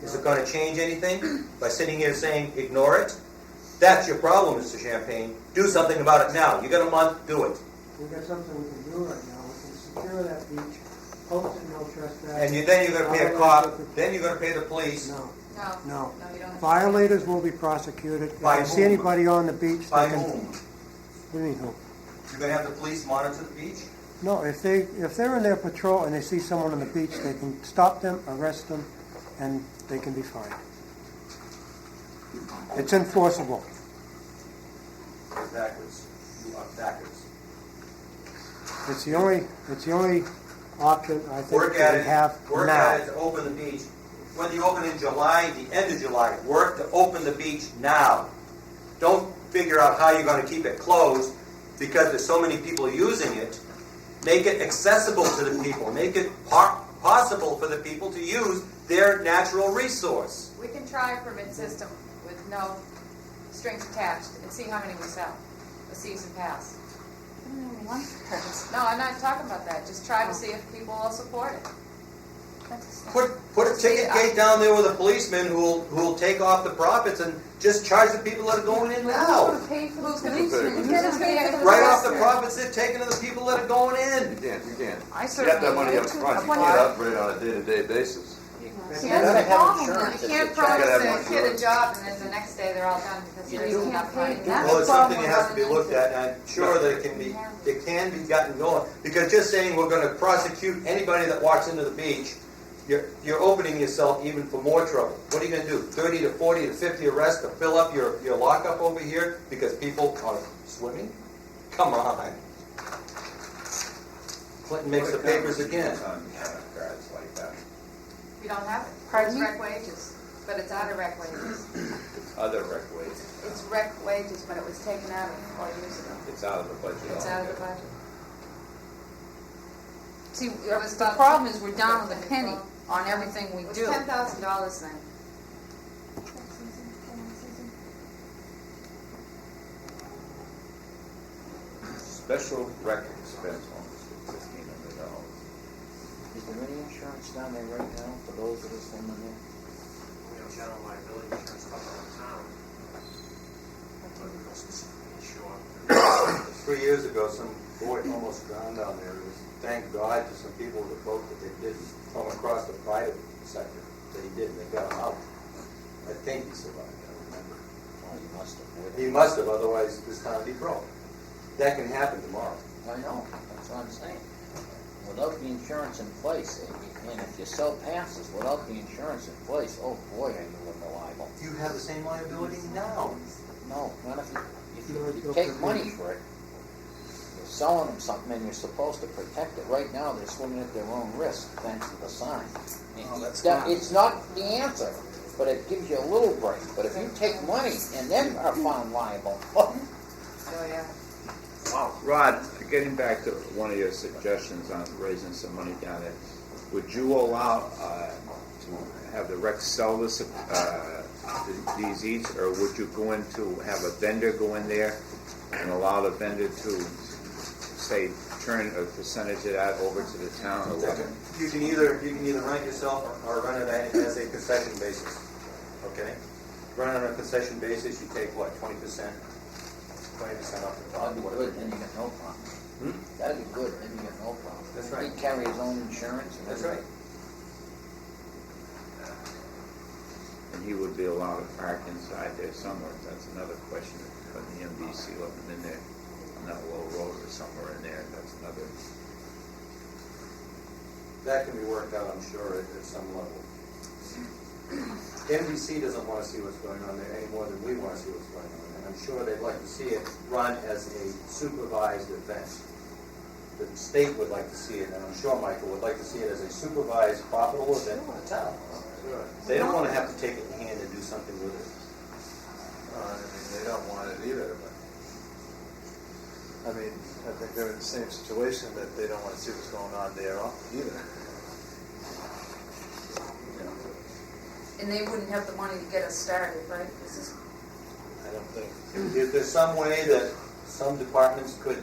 Is it going to change anything by sitting here saying, ignore it? That's your problem, Mr. Champagne. Do something about it now. You got a month, do it. We've got something we can do right now, we can secure that beach, post it no trespassing. And then you're going to pay a cop, then you're going to pay the police. No, no, no. you don't. Violators will be prosecuted. If By I see whom? anybody on the beach, By they can... whom? What do you mean who? You're going to have the police monitor the beach? No, if they're in their patrol and they see someone on the beach, they can stop them, arrest them, and they can be fined. It's enforceable. Backwards. Backwards. It's the only option I think Work that at we it. have Work now. at it to open the beach. Whether you open in July, the end of July, work to open the beach now. Don't figure out how you're going to keep it closed because there's so many people using it. Make it accessible to the people. Make it possible for the people to use their natural resource. We can try a permit system with no strings attached and see how many we sell. A season pass. No, I'm not talking about that. Just try to see if people will support it. Put a ticket gate down there with a policeman who'll take off the profits and just charge the people that are going in now. Who's going to Right off the profits they're taking to the people that are going in. You can't. I You got that money up front, you can't operate on a day-to-day basis. You gotta have insurance. You if can't you try. promise gotta have a kid a insurance. job and then the next day they're all done because there isn't enough money. Well, it's something that has to be looked at, and I'm sure that it can be gotten going. Because just saying we're gonna prosecute anybody that walks into the beach, you're opening yourself even for more trouble. What are you gonna do? 30 to 40 to 50 arrests to fill up your lockup over here because people are swimming? Come on. Clinton makes the papers again. Guards like that. We don't have it. Pardon It's me? rec wages, but it's out of rec wages. Other rec wages. It's rec wages, but it was taken out of 4 years ago. It's out of the budget. It's out of the budget. See, was the about problem is we're down with a penny on everything we It was do. $10,000 then. Special rec expense almost $1,500. Is there any insurance down there right now for those that are swimming there? We have general liability insurance covered in town. But we don't specifically insure. 3 years ago, some boy almost drowned down there. It was, thank God to some people with a boat that they didn't come across the private sector. That he didn't. They got him out. I think he survived. I don't remember. Oh, you must have. He must have, otherwise this town would be broke. That can happen tomorrow. I know, that's what I'm saying. Without the insurance in place, and if you sell passes without the insurance in place, oh boy, are you liable. You have the same liability now. No, not if you take money for it. You're selling them something and you're supposed to protect it. Right now, they're swimming at their own risk, thanks to the sign. It's not the answer, but it gives you a little break. But if you take money and then are found liable, Oh, yeah. Rod, getting back to one of your suggestions on raising some money down there, would you allow to have the rec sell this, these eats, or would you go in to have a vendor go in there and allow the vendor to, say, turn a percentage of that over to the town or whatever? You can either run it yourself or run it as a concession basis. Okay? Run it on a concession basis, you take what, 20%? 20% off the top. that'd be good, then you get no problem. That'd be good, then you get no problem. That's right. He'd carry his own insurance. And That's right. And he would be allowed to park inside there somewhere. That's another question. Putting the MDC looking in there on that low road or somewhere in there, that's another. That can be worked out, I'm sure, at some level. NBC doesn't want to see what's going on there any more than we want to see what's going on there. And I'm sure they'd like to see it run as a supervised event. The state would like to see it, and I'm sure Michael would like to see it as a supervised, profitable event for the town. They don't want to have to take it in hand and do something with it. I mean, they don't want it either, but, I mean, I think they're in the same situation that they don't want to see what's going on there either. And they wouldn't have the money to get us started, right? This is, I don't think. Is there some way that some departments could,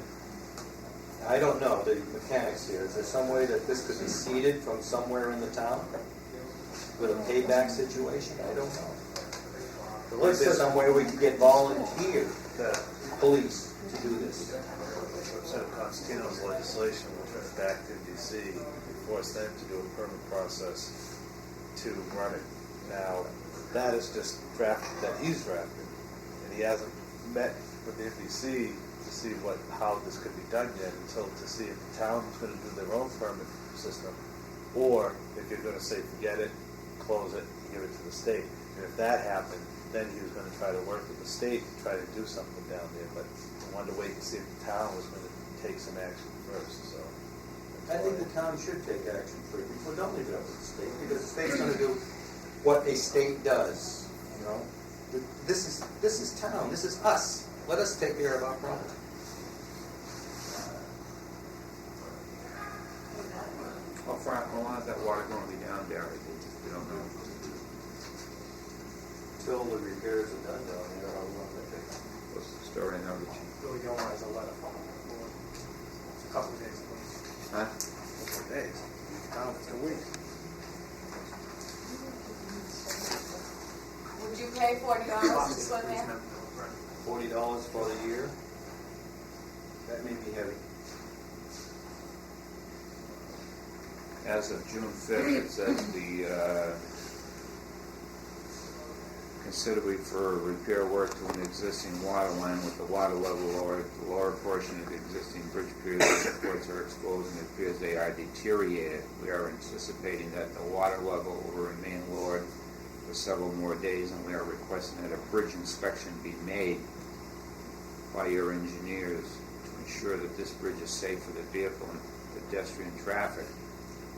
I don't know, the mechanics here, is there some way that this could be seeded from somewhere in the town? With a payback situation? I don't know. Is there some way we could get volunteer police to do this? Representative Constantino's legislation, which went back to D.C., forced them to do a permit process to run it. Now, that is just drafted, that he's drafted, and he hasn't met with the NBC to see how this could be done yet, until to see if the town is going to do their own permit system, or if you're going to say, forget it, close it, give it to the state. And if that happened, then he was gonna try to work with the state to try to do something down there, but I wanted to wait and see if the town was gonna take some action first, so. I think the town should take action for it, before don't leave it up to the state, because the state's gonna do what a state does, you know? This is town, this is us, let us take care of our problem. How far, how long is that water going to be down there? We don't know. Till the repairs are done down there, how long that takes. What's the story now, Richie? Really don't want a letter from the board. It's a couple of days, please. Huh? Couple of days. Down for 2 weeks. Would you pay $40 to swim there? $40 for the year? That may be heavy. As of June 5th, it says the considerably for repair work to an existing water line with the water level lowered. The lower portion of the existing bridge piers and supports are exposed and it appears they are deteriorated. We are anticipating that the water level will remain lowered for several more days, and we are requesting that a bridge inspection be made by your engineers to ensure that this bridge is safe for the vehicle and pedestrian traffic.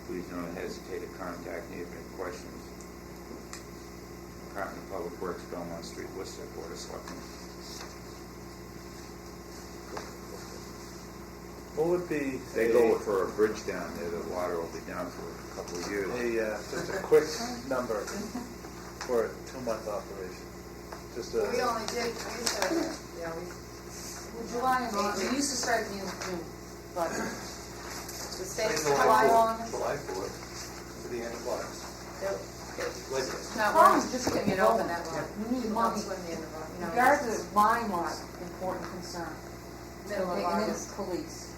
Please don't hesitate to contact me if any questions. Department of Public Works, Belmont Street, Worcester, Board of Selectmen. What would be? They go for a bridge down there, the water will be down for a couple of years. Just a quick number for a 2-month operation. Just a. We only did, we used to, yeah, July and August, we used to start at the end of June, but the state's July, August. July 4th to the end of August. Like this. not Problem worth is just just getting getting it over open. that road. We need Don't money. swim the end of the road, you know. Regardless of line was important concern. Middle of Okay, and then August. police.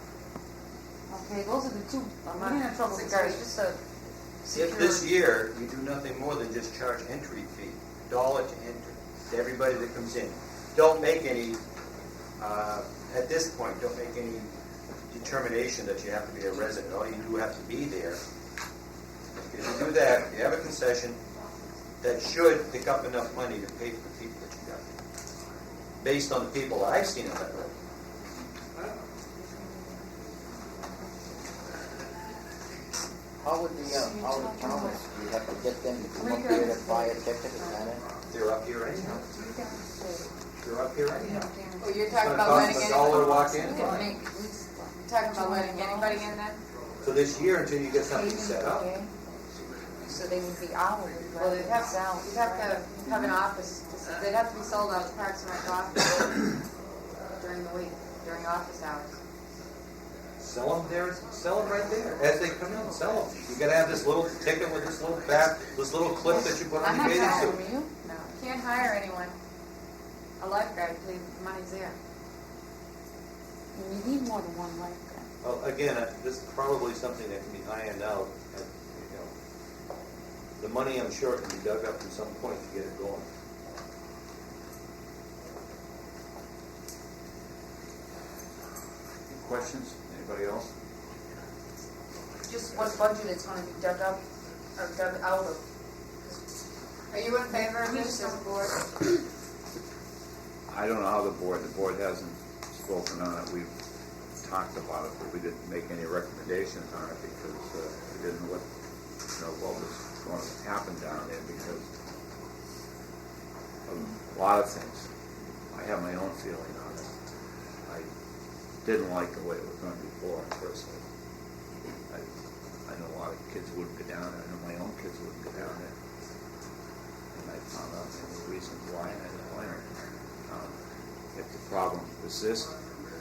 Okay, those are the two, I'm we not- didn't have trouble with guards, just a If this security. year, you do nothing more than just charge entry fee, $1 to enter, to everybody that comes in. Don't make any, at this point, don't make any determination that you have to be a resident. All you do have to be there. If you do that, you have a concession that should pick up enough money to pay for the people that you got. Based on the people that I've seen on that road. How would the Thomas, you have to get them to come up here to buy a ticket, is that it? They're up here anyhow. They're up here anyhow. Oh, you're It's talking gonna about cost letting $1 to anybody, walk in. you're talking about letting anybody in then? So this year, until you get something set up, So they would be hourly, Well, you'd have to have an office, they'd have to be sold out of Parks and Rec office during the week, during office hours. sell them there, sell them right there, as they come in, sell them. You gotta have this little ticket with this little back, this little clip that you put on I'm the not bathing telling suit. you. No, you can't hire anyone. A lifeguard, the money's there. You need more than one lifeguard. Well, again, this is probably something that can be ironed out, and, you know, the money, I'm sure, can be dug up at some point to get it going. Questions? Anybody else? Just what budget it's gonna be dug up, or dug out of. Are you in favor of this as a board? I don't know how the board hasn't spoken on it. We've talked about it, but we didn't make any recommendations on it because we didn't know what was going to happen down there because of a lot of things. I have my own feeling on it. I didn't like the way it was done before, personally. I know a lot of kids wouldn't go down there. I know my own kids wouldn't go down there. And I found out many reasons why, and I didn't blame her. If the problem persists,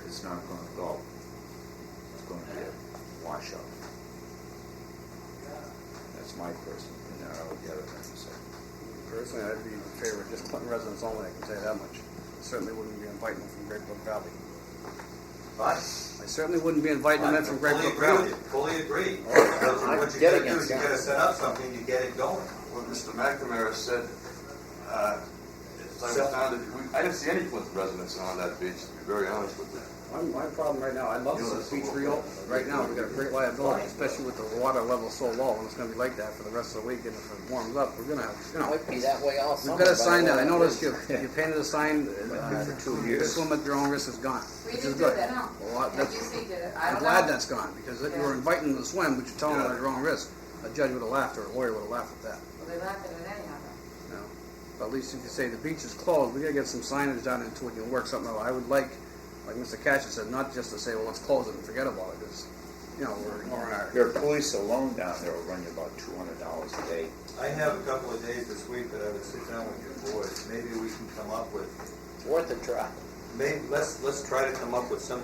it's not going to go. It's going to be a washout. That's my personal opinion. I don't know what the other thing to say. Personally, I'd be in favor of just Clinton residents only, I can tell you that much. Certainly wouldn't be inviting them from Great Brook Valley. But I certainly wouldn't be inviting them in from Great Brook Valley. Fully agree. I'm What you getting gotta do is you it. gotta set up something, you get it going. What Mr. McNamara said, it's I was down, I didn't see any Clinton residents on that beach, to be very honest with you. My problem right now, I'd love to see the beach reopen. Right now, we've got a great liability, especially with the water level so low, and it's gonna be like that for the rest of the week, and if it warms up, we're gonna have, It might be that way all summer. we've got a sign by down. I the way. noticed you painted a sign, for 2 years. swim at your own risk is gone, We which did is do good. that. Well, Yeah, that's, UC did it. I I'm don't glad know. that's gone, because if you were inviting them to swim, but you're telling them at your own risk, a judge would have laughed, or a lawyer would have laughed at that. Well, they laughed at it anyhow. You know, but at least if you say the beach is closed, we gotta get some signage down into it and work something out. I would like Mr. Cashin said, not just to say, well, let's close it and forget about it, because, you know, we're ignoring our. Your police alone down there will run you about $200 a day. I have a couple of days this week that I would sit down with your boys. Maybe we can come up with, Worth a try. let's try to come up with some,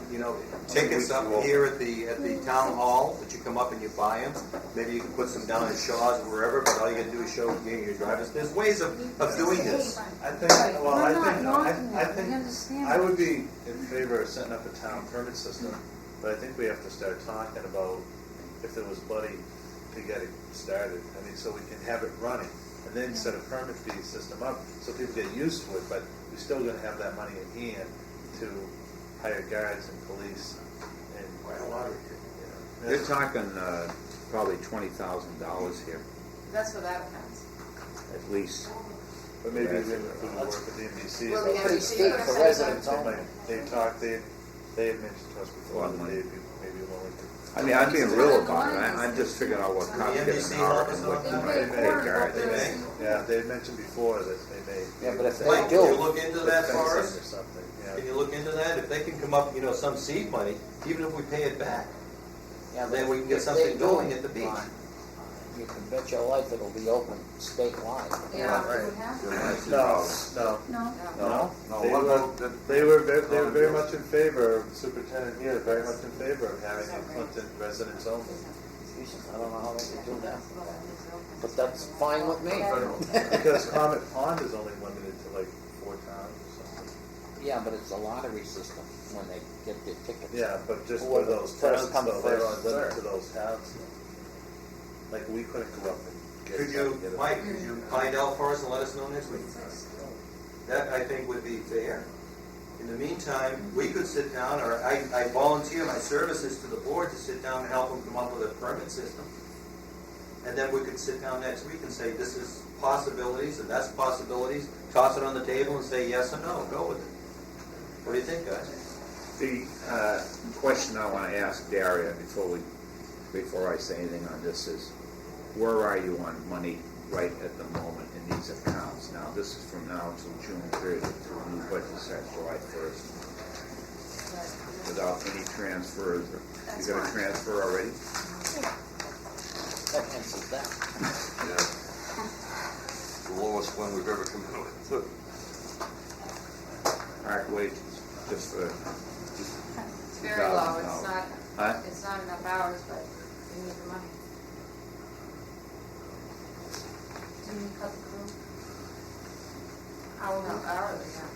tickets up here at the town hall that you come up and you buy them. Maybe you can put some down at Shaw's or wherever, but all you gotta do is show your drivers. There's ways of doing this. I think, well, I think, I We think, understand. I would be in favor of setting up a town permit system, but I think we have to start talking about if there was money to get it started. I mean, so we can have it running, and then set a permit fee system up, so people get used to it, but we're still gonna have that money in hand to hire guards and police and. Quite a lot of it. You're talking probably $20,000 here, That's for that offense. at least. But maybe we would work with the NBC. Well, the about Pretty NBC steep could for have said residents They only. might, they had mentioned to us before Well, that money. they'd be maybe willing to. I mean, I'm being real about it. I'm just figuring out what cops get an hour and what you might pay guards. They may. Yeah, they had mentioned before that they may. Yeah, but if they Mike, can you do, look into that for Fencing us? or something, yeah. Can you look into that? If they can come up, some seed money, even if we pay it back, yeah, but then we can get if something they do, going at the beach. you can bet your life it'll be open statewide. Yeah, right. it would have. Your life is No, out. no, No, no. No, They what were, about that? they were very much in favor, Superintendent here, very much in favor of having it Clinton residents only. Jesus, I don't know how they could do that. But that's fine with me. Because Comet Pond is only limited to like 4 towns or something. Yeah, but it's a lottery system when they get their tickets. Yeah, but just for Whoever those first towns, come, though, they're first on limit served. to those towns. Like, we couldn't go up and get. Could you, get it. Mike, could you find out for us and let us know next week? That, I think, would be fair. In the meantime, we could sit down, or I volunteer my services to the board to sit down and help them come up with a permit system. And then we could sit down next week and say, this is possibilities, and that's possibilities, toss it on the table and say yes or no, go with it. What do you think, guys? The question I want to ask Daria before I say anything on this is, where are you on money right at the moment in these accounts? Now, this is from now until June 30th, till the new budget starts July 1st. Without any transfers. You got a transfer already? That answers that. The lowest one we've ever come in with. Park wages, just for, It's very low, it's not, Huh? it's not enough hours, but we need the money. do you cut the crew? Hourly, yeah.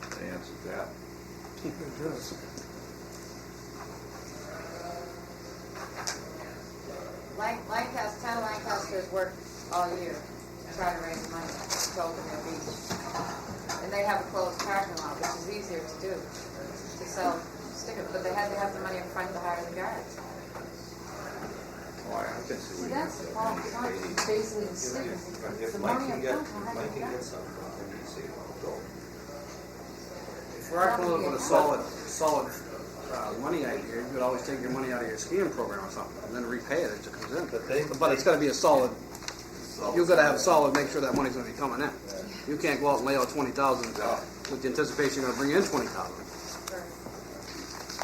that answers that. It does. Town of Lancaster's worked all year to try to raise money to open their beach. And they have a closed parking lot, which is easier to do, to sell stickers, but they had to have the money up front to hire the guards. Oh, I can see See, we that's the problem, it's not basically the stickers, it's If the Mike money can up get, front, how Mike do you can get get some from NBC, I'll go. If we're not coming up with a solid money idea, you could always take your money out of your skiing program or something, and then repay it as it comes in. But it's gotta be a solid, you've gotta have solid, make sure that money's gonna be coming in. You can't go out and lay out 20,000 with the anticipation you're gonna bring in 20,000.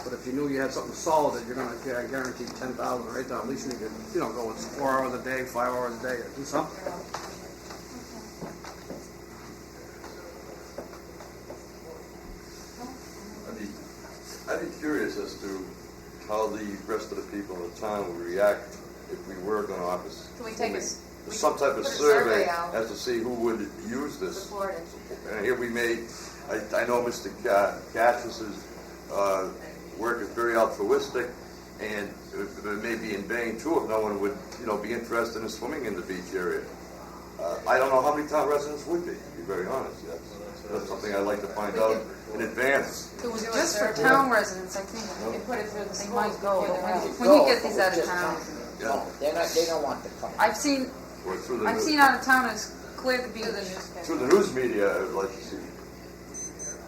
But if you knew you had something solid that you're gonna guarantee 10,000 or 8,000, at least you could, go with 4 hours a day, 5 hours a day, or do something. I'd be curious as to how the rest of the people in the town would react if we were going to office. Can we take a some type of Put a survey survey out. as to see who would use this. Support it. And here we made, I know Mr. Cassius's work is very altruistic, and it may be in vain too if no one would, be interested in swimming in the beach area. I don't know how many town residents would be, to be very honest. That's something I'd like to find out in advance. If it was just for town residents, I think You can put it through the they school. might go, They but don't have to when you go, get these but out of just town. No, they don't want to come. I've seen Or through the out of town is clear to be the through the news media, I'd like to see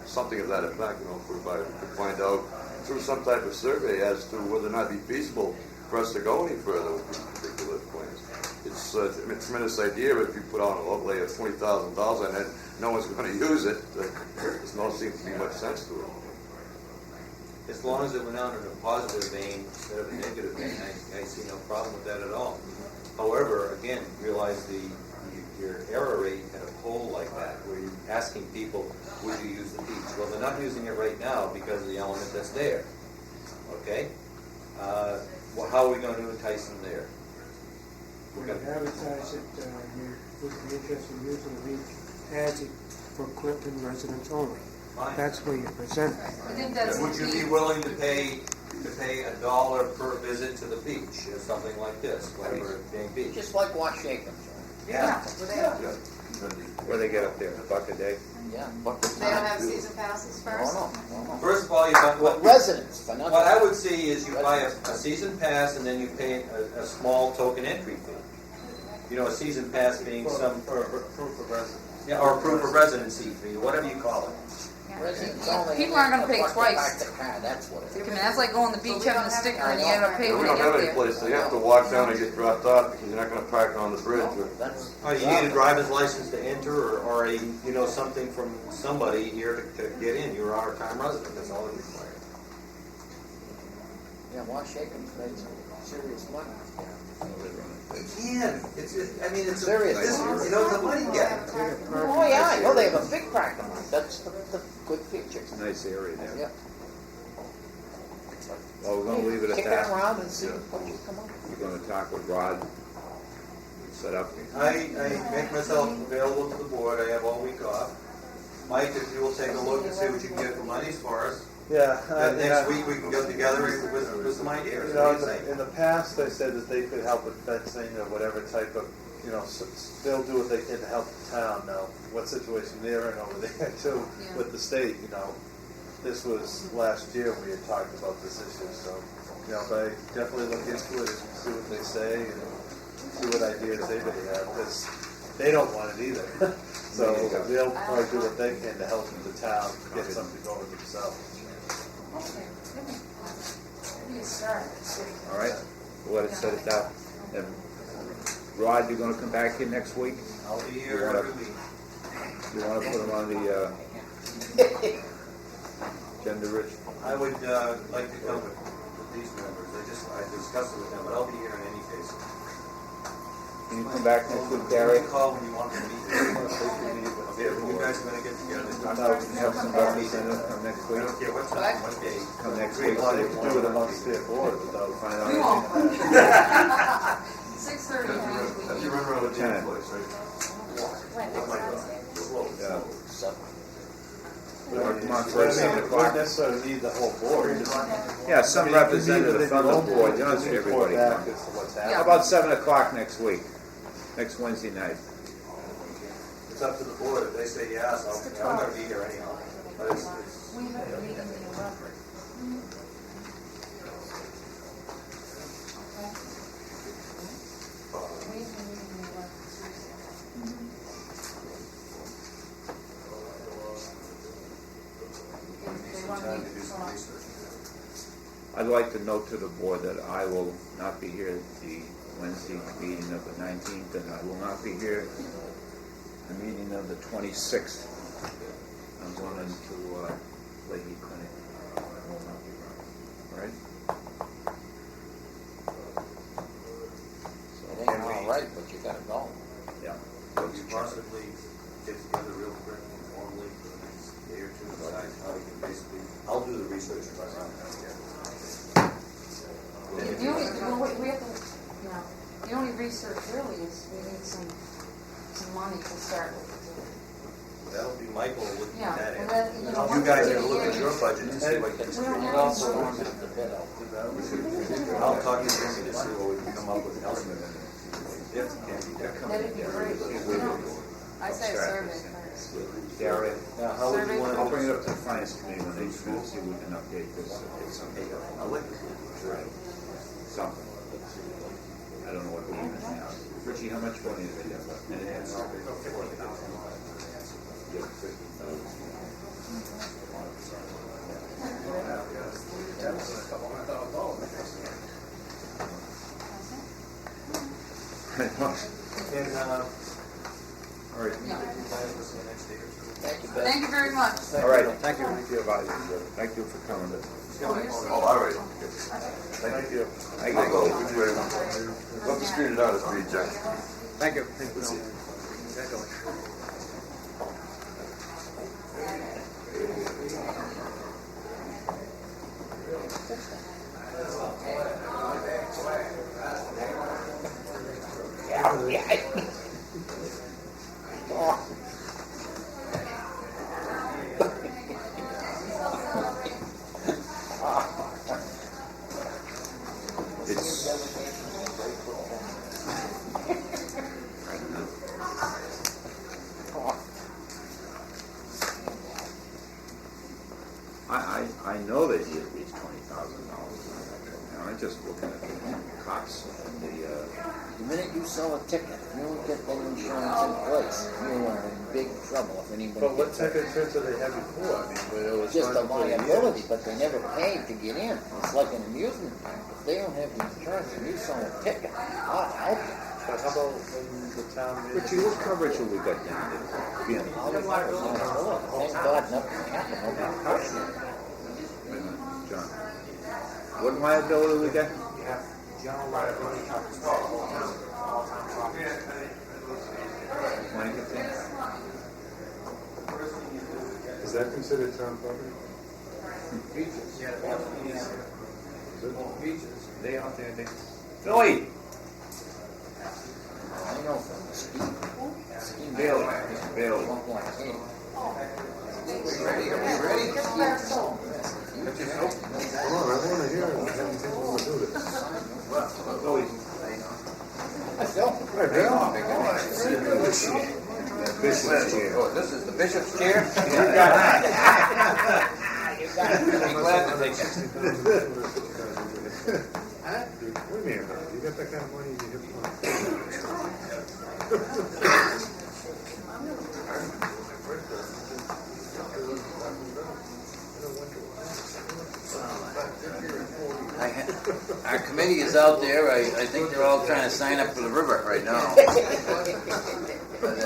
something of that effect, if we could find out through some type of survey as to whether or not it'd be feasible for us to go any further with these particular plans. It's a tremendous idea, but if you put on a outlay of $20,000 on it, no one's going to use it. There's no seems to be much sense to it. As long as it went out in a positive vein instead of a negative vein, I see no problem with that at all. However, again, realize your error rate at a poll like that, where you're asking people, would you use the beach? Well, they're not using it right now because of the element that's there. Okay? Well, how are we going to entice them there? We're going to advertise it, you would be interested in using the beach as it for Clinton residents only. Fine. That's where you present it. I think that's Would you be willing to pay $1 per visit to the beach or something like this, whatever it may be? Just like Wash Shaken. Yeah. Where they get up there, a buck a day? Yeah, but They don't have season passes first? No. First of all, you buy, But residents, for nothing. what I would see is you buy a season pass and then you pay a small token entry fee. A season pass being some, For proof of residence. yeah, or proof of residency fee, whatever you call it. Residents only. People aren't gonna pay Park twice. the car, that's what it I is. mean, that's like going to the beach having a sticker and you end up paying We when don't you have get any there. place. They have to walk down and get dropped off because you're not going to park on the bridge. That's. Oh, you need a driver's license to enter or a, something from somebody here to get in. You're our time resident, that's all it requires. Yeah, Wash Shaken made some serious money. Again, it's Serious. the money gap. Oh, yeah, I know, they have a big parking lot, that's the good feature. It's a nice area there. Yeah. Well, we're gonna leave it at Kick it that. around and see Yeah. what you come up with. We're gonna talk with Rod, set up. I make myself available to the board, I have all week off. Mike, if you will take a look and see what you can get for monies for us, Yeah. then next week we can get together with some ideas. What do you think? In the past, they said that they could help with fencing or whatever type of, they'll do what they can to help the town. Now, what situation they're in over there too Yeah. with the state, this was last year we had talked about this issue, so, but I definitely look into it and see what they say and see what ideas they may have, because they don't want it either. So they'll probably do what they can to help the town get something going themselves. Okay, maybe start. All right, we'll let it set it down. And Rod, you're gonna come back here next week? I'll be here every week. You wanna put him on the, agenda, Rich? I would like to come with these members, I discussed it with them, but I'll be here in any case. Can you come back next week, Gary? Call when you want to meet. Okay, when you guys are gonna get together. Have some representatives come next I week? don't care what time, what day. Come next They week. want to do it amongst their board without Find out. We won't. 6:30 next week. You run around the Ten. place, right? When, next Wednesday? Yeah. So, Come on, first, 7 We o'clock. don't necessarily need the whole board. Yeah, some representative from the board, you don't see everybody come. Yeah. How about 7 o'clock next week, next Wednesday night? It's up to the board, if they say yes, I'm gonna be here anyhow. But it's, We have a meeting in the 11th. We have a meeting in the 11th. They want time me to do some research. I'd like to note to the board that I will not be here at the Wednesday meeting of the 19th, and I will not be here at the meeting of the 26th. I'm going into Leahy Clinic. I will not be around. All right? it ain't all right, but you gotta go. Yeah. Could you possibly get together real quick informally for the next day or two, decide how we can basically, I'll do the research if I run out here. The only, we have to, The only research really is we need some money to start with. That'll be Michael looking Yeah, at that. well, that, you know, You guys once gotta look a at year- your budget and see what you We can don't do. have Also, any- want to have the bid out. I'll talk to Jimmy to see what we can come up with elsewhere. If it can be done. That'd be great. I say a survey first. Gary, how would Survey. you want, I'll bring it up to the finance committee when they see if we can update this. I like it. Something. I don't know what we even have. Richie, how much money do they have left? Yeah, 50,000. And, All right. Thank you, Beth. Thank you very much. All right, thank you. Thank you for coming. Oh, all right. Thank you. Thank I'll go. you. Thank you very much. We'll have to screen it out as we eject. Thank you. Good to see you. I know that he at least $20,000. I'm just looking at the costs and the, The minute you sell a ticket, you don't get that insurance in place, you are in big trouble if anybody but what gets type hurt. of insurance did they have before? I mean, when it was Just a running for years. liability, but they never paid to get in. It's like an amusement park. If they don't have the insurance and you sell a ticket, I'll help you. But how about when the town made? Richie, what coverage have we got down there? Yeah. All we got is liability. Thank God nothing happened, nobody hurt you. John. What liability we got? You have general liability coverage for all town property. Blanket thing? Is that considered town property? Beaches. Yeah, beaches. They out there, they. Philly! I know from the ski. Bailey. Bailey. Walk like, hey, Come on, I wanna hear it. I haven't seen anyone do this. Philly. Right, Bill? Bishop's chair. Oh, this is the bishop's chair? You got You got it. Be glad to take it. Wait a minute, you got that kind of money in your hip Our committee is out there, I think they're all trying to sign up for the river right now. But,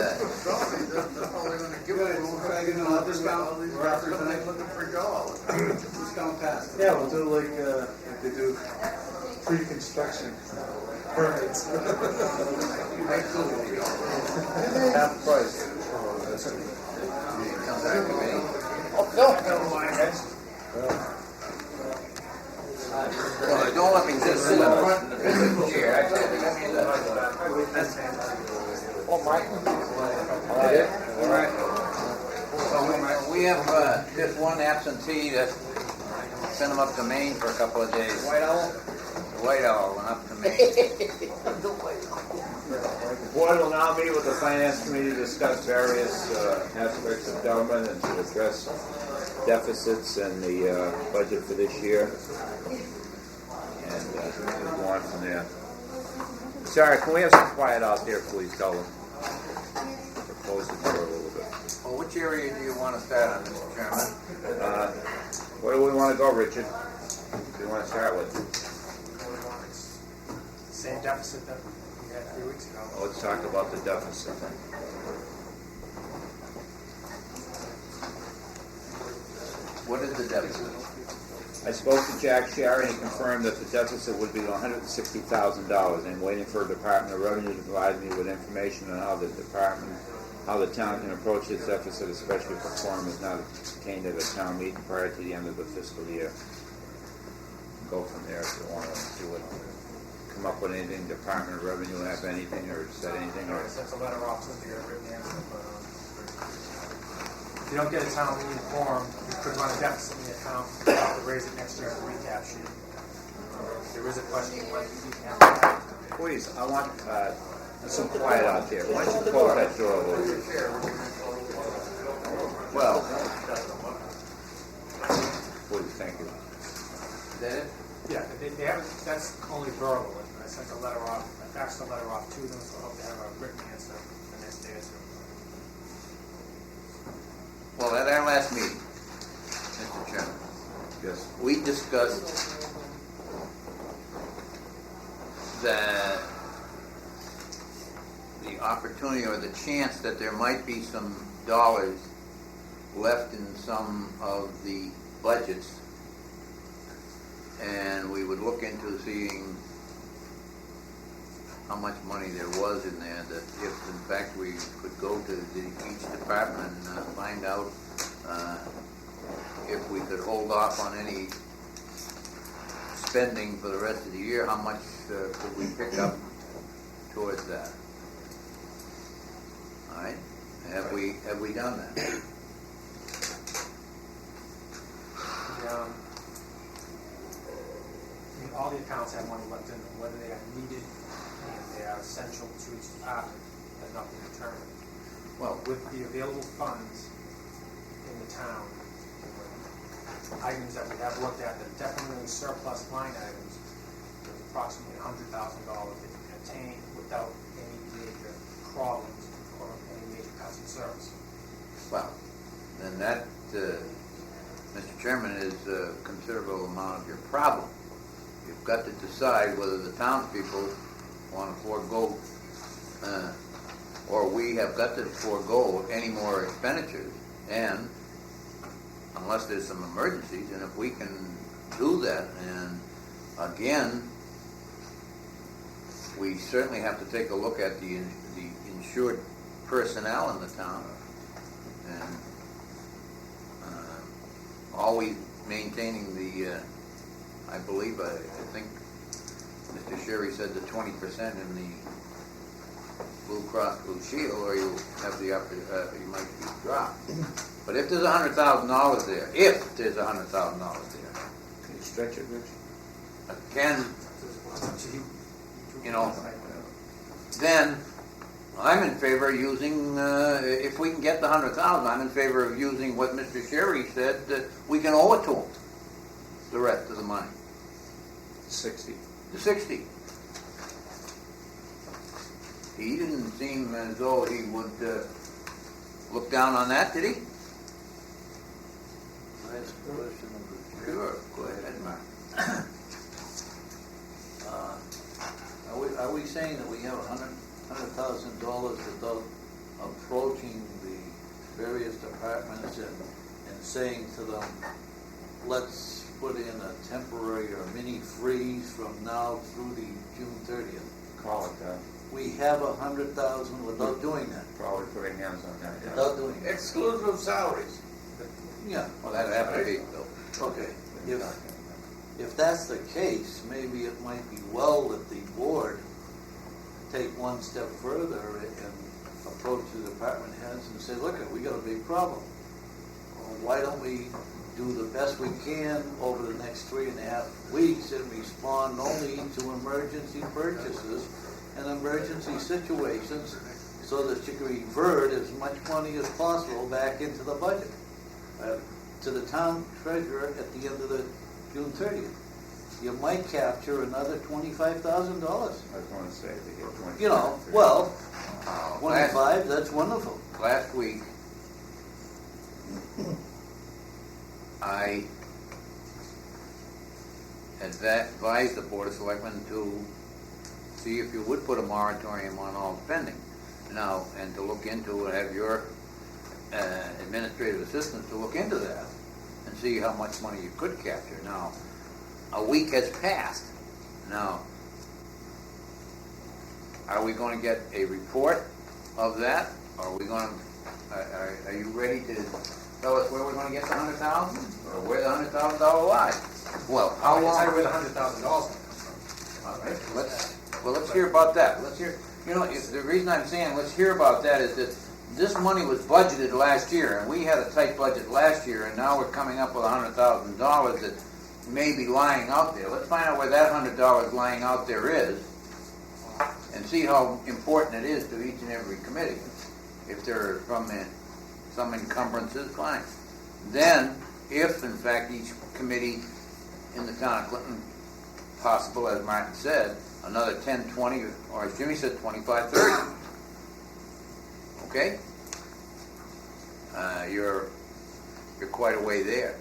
Yeah, we'll do like they do pre-construction permits. Half price. well, don't let me just sit in front of the bishop's chair. Oh, Mike? All right. So we have just one absentee that sent him up to Maine for a couple of days. White Owl? White Owl went up to Maine. The board will now meet with the finance committee to discuss various aspects of government and to address deficits and the budget for this year. And we'll go on from there. Sarah, can we have some quiet out there, please, Colin? Close the door a little bit. Well, which area do you want to start on, Mr. Chairman? Where do we want to go, Richard? What do you want to start with? Same deficit that we had 3 weeks ago. Let's talk about the deficit. What is the deficit? I spoke to Jack Sherry and he confirmed that the deficit would be $160,000. I'm waiting for the Department of Revenue to provide me with information on how the town can approach this deficit, especially if a quorum is not obtained at a town meeting prior to the end of the fiscal year. Go from there if you want to do it. come up with anything, Department of Revenue have anything, or said anything, or? Sent a letter off to get a written answer, but if you don't get a town meeting form, you could run a deficit in the account, you have to raise it next year on the recap sheet. There is a question, whether you can have that. Please, I want, some quiet out there. Why don't you close that door a little bit? Well, please, thank you. Is that it? Yeah, they haven't, that's only verbal. I sent a letter off, I faxed a letter off to them, so I hope they have a written answer the next day or two. Well, at our last meeting, Mr. Chairman, Yes. we discussed that the opportunity or the chance that there might be some dollars left in some of the budgets, and we would look into seeing how much money there was in there, that if in fact we could go to each department and find out if we could hold off on any spending for the rest of the year, how much could we pick up towards that? All right, have we done that? I mean, all the accounts have money left in them, whether they are needed and they are essential to each department has not been determined. Well, With the available funds in the town, items that we have looked at, that definitely surplus line items, there's approximately $100,000 that you can attain without any major problems or any major cuts in service. well, then that, Mr. Chairman, is a considerable amount of your problem. You've got to decide whether the townspeople want to forego, or we have got to forego any more expenditures, and unless there's some emergencies, and if we can do that, and again, we certainly have to take a look at the insured personnel in the town, and always maintaining the, I believe, I think Mr. Sherry said the 20% in the Blue Cross Blue Shield, or you have the you might be dropped. But if there's $100,000 there, Can you stretch it, Rich? again, you know, then I'm in favor of using, if we can get the $100,000, I'm in favor of using what Mr. Sherry said, that we can owe it to him, the rest of the money, 60. the 60. He didn't seem as though he would look down on that, did he? Sure, go ahead, Mark. Are we saying that we have $100,000 without approaching the various departments and saying to them, let's put in a temporary or mini freeze from now through the June 30th? Call it that. We have 100,000 without doing that. Probably putting hands on that, yeah. Without doing it. Exclusive of salaries. Yeah, well, that'd have to be, okay. If that's the case, maybe it might be well that the board take one step further and approach the department heads and say, look, we got a big problem. Why don't we do the best we can over the next 3.5 weeks and respond only to emergency purchases and emergency situations so that you can revert as much money as possible back into the budget to the town treasurer at the end of the June 30th. You might capture another $25,000. I was going to say, they get 20. You know, well, 25, that's wonderful. Last week, I advised the Board of Selectmen to see if you would put a moratorium on all spending. Now, and to look into it, have your administrative assistant to look into that and see how much money you could capture. Now, a week has passed. Now, are we going to get a report of that? Are we going to, are you ready to tell us where we're going to get the $100,000 or where the $100,000 lies? Well, how I can tell you long? where the $100,000 comes from. All right, let's hear about that. Let's hear, the reason I'm saying let's hear about that is that this money was budgeted last year, and we had a tight budget last year, and now we're coming up with $100,000 that may be lying out there. Let's find out where that $100 lying out there is, and see how important it is to each and every committee. If there are some encumbrances, fine. Then, if in fact each committee in the town of Clinton, possible, as Martin said, another 10, 20, or as Jimmy said, 25, 30. Okay? You're quite a way there.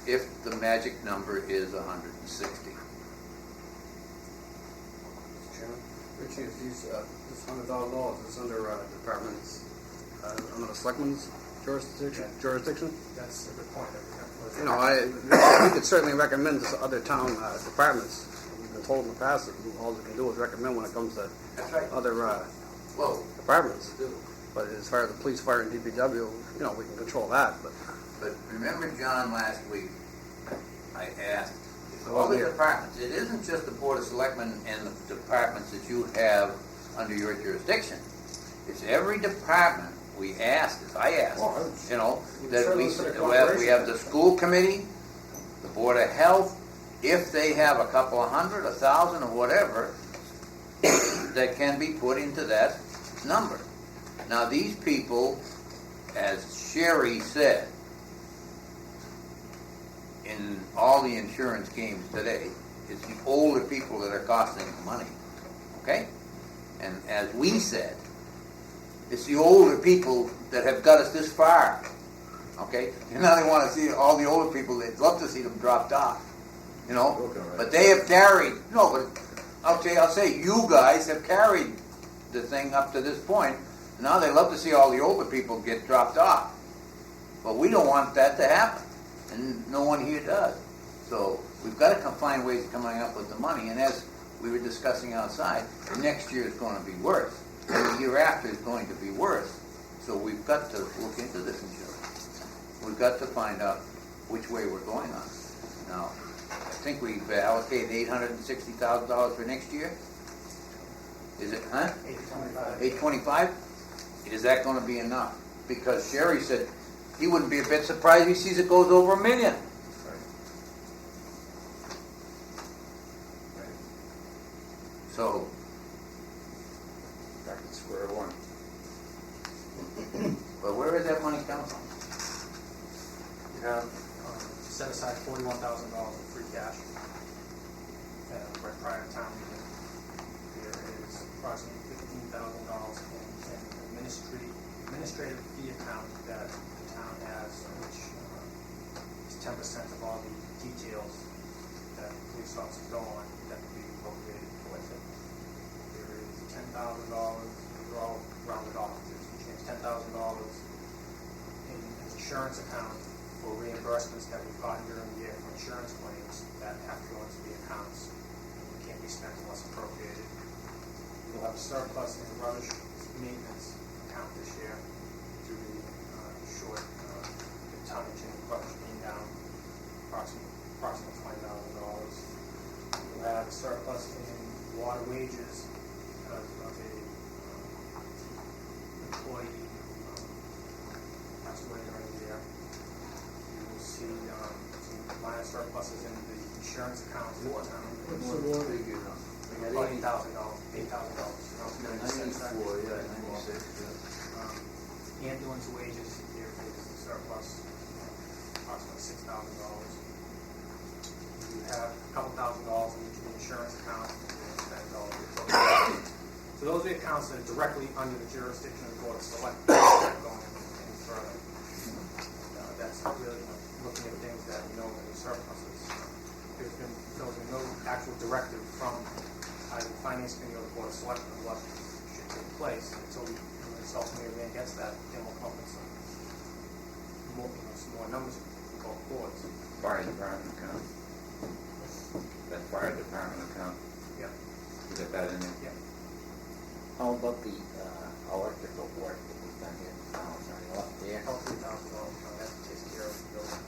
If the magic number is 160. Chairman? Richie, is this $100,000 is under departments, under the selectmen's jurisdiction? That's a good point. We could certainly recommend to other town departments. We've been told in the past that all we can do is recommend when it comes to other departments. But as far as the police, fire, and DPW, we can control that. But remember, John, last week, I asked, all the departments, it isn't just the Board of Selectmen and the departments that you have under your jurisdiction. It's every department we asked, that we have the school committee, the Board of Health, if they have a couple of hundred, 1,000, or whatever, that can be put into that number. Now, these people, as Sherry said, in all the insurance games today, it's the older people that are costing the money, okay? And as we said, it's the older people that have got us this far, okay? And now they want to see all the older people, they'd love to see them dropped off, But they have carried, I'll say you guys have carried the thing up to this point. Now they love to see all the older people get dropped off. But we don't want that to happen, and no one here does. So we've got to find ways of coming up with the money, and as we were discussing outside, next year is going to be worse, and the year after is going to be worse. So we've got to look into this insurance. We've got to find out which way we're going on. Now, I think we've allocated $860,000 for next year. Is it, huh? 825. Is that going to be enough? Because Sherry said he wouldn't be a bit surprised if he sees it goes over $1 million. So, Back to square one. but where is that money coming from? You have set aside $41,000 in free cash. Right prior to town meeting, there is approximately $15,000 in administrative fee account that the town has, which is 10% of all the details that police officers go on that will be appropriated towards it. There is $10,000, they're all rounded off, which means $10,000 in an insurance account for reimbursements that we've gotten during the year for insurance claims that have to go into the accounts. It can't be spent unless appropriated. We'll have a surplus in the rubbish maintenance account this year due to the short tonnage and rubbish being down approximately $20,000. We'll have a surplus in water wages because of a employee passed away during the year. You will see some minor surpluses in the insurance account for town. What's the water figure now? We got $8,000. Ambulance wages, there is the surplus, approximately $6,000. You have a couple $1,000 in each of the insurance accounts, so those are the accounts that are directly under the jurisdiction of the Board of Selectmen. Going any further. That's really looking at things that we know are the surpluses. There's been no actual directive from either the Finance Committee or the Board of Selectmen what should take place until the subcommittee then gets that, then we'll come up with some more numbers to go forward. Fire department account. That fire department account. Yeah. You got that in there? Yeah. How about the electrical work that we've done here in town? Is there any left there? About $3,000, that takes care of the building.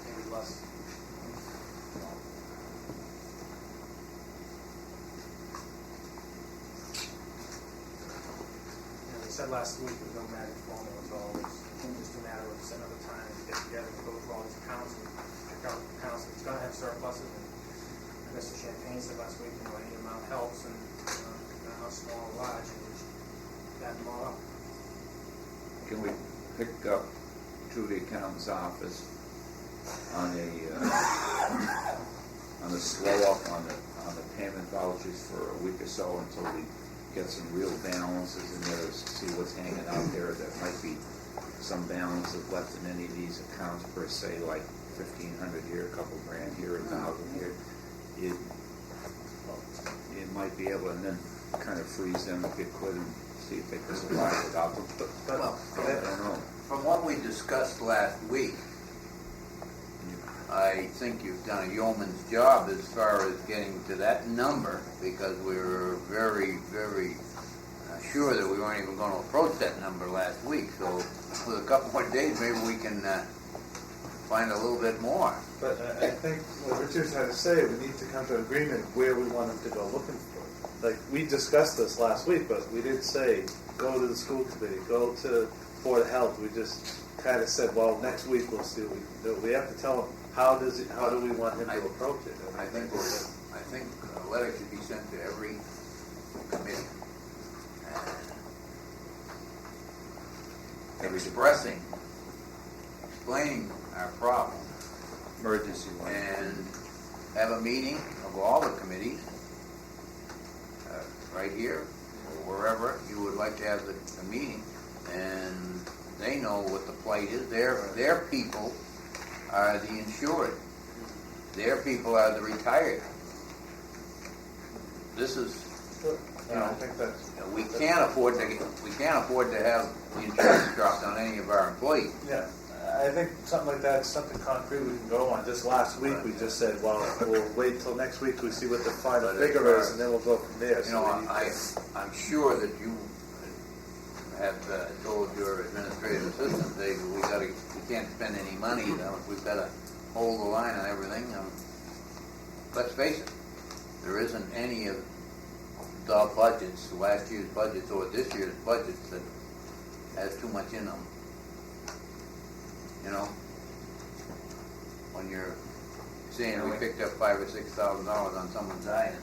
Maybe less. said last week, there's no magic formula. It's always just a matter of setting up a time to get together and go through all these accounts and pick out accounts that's going to have surpluses. And Mr. Champagne said last week, any amount helps, and how small or large, and we should add them all up. Can we pick up through the accountant's office on the slow up on the payment vouchers for a week or so until we get some real balances in there, to see what's hanging out there? There might be some balances left in any of these accounts per se, like $1,500 here, a couple grand here, $1,000 here. You might be able to then kind of freeze them if you could and see if they can survive without them. Well, I don't know. from what we discussed last week, I think you've done a yeoman's job as far as getting to that number, because we were very, very sure that we weren't even going to approach that number last week. So with a couple more days, maybe we can find a little bit more. But I think what Richard's trying to say, we need to come to an agreement where we want them to go looking for. Like, we discussed this last week, but we didn't say, go to the school committee, go to Board of Health. We just kind of said, well, next week we'll see what we can do. We have to tell them, how do we want him to approach it? I think a letter should be sent to every committee, explaining our problem, Emergency one. and have a meeting of all the committees, right here, or wherever you would like to have the meeting, and they know what the plight is. Their people are the insured. Their people are the retired. This is, I think that's. we can't afford to have the insurance dropped on any of our employees. Yeah, I think something like that, something concrete we can go on. Just last week, we just said, well, we'll wait till next week, we see what the final figure is, and then we'll go from there. I'm sure that you have told your administrative assistant, we can't spend any money, we've got to hold the line on everything. Let's face it, there isn't any of the budgets, last year's budgets or this year's budgets, that has too much in them. When you're saying we picked up $5,000 or $6,000 on someone dying.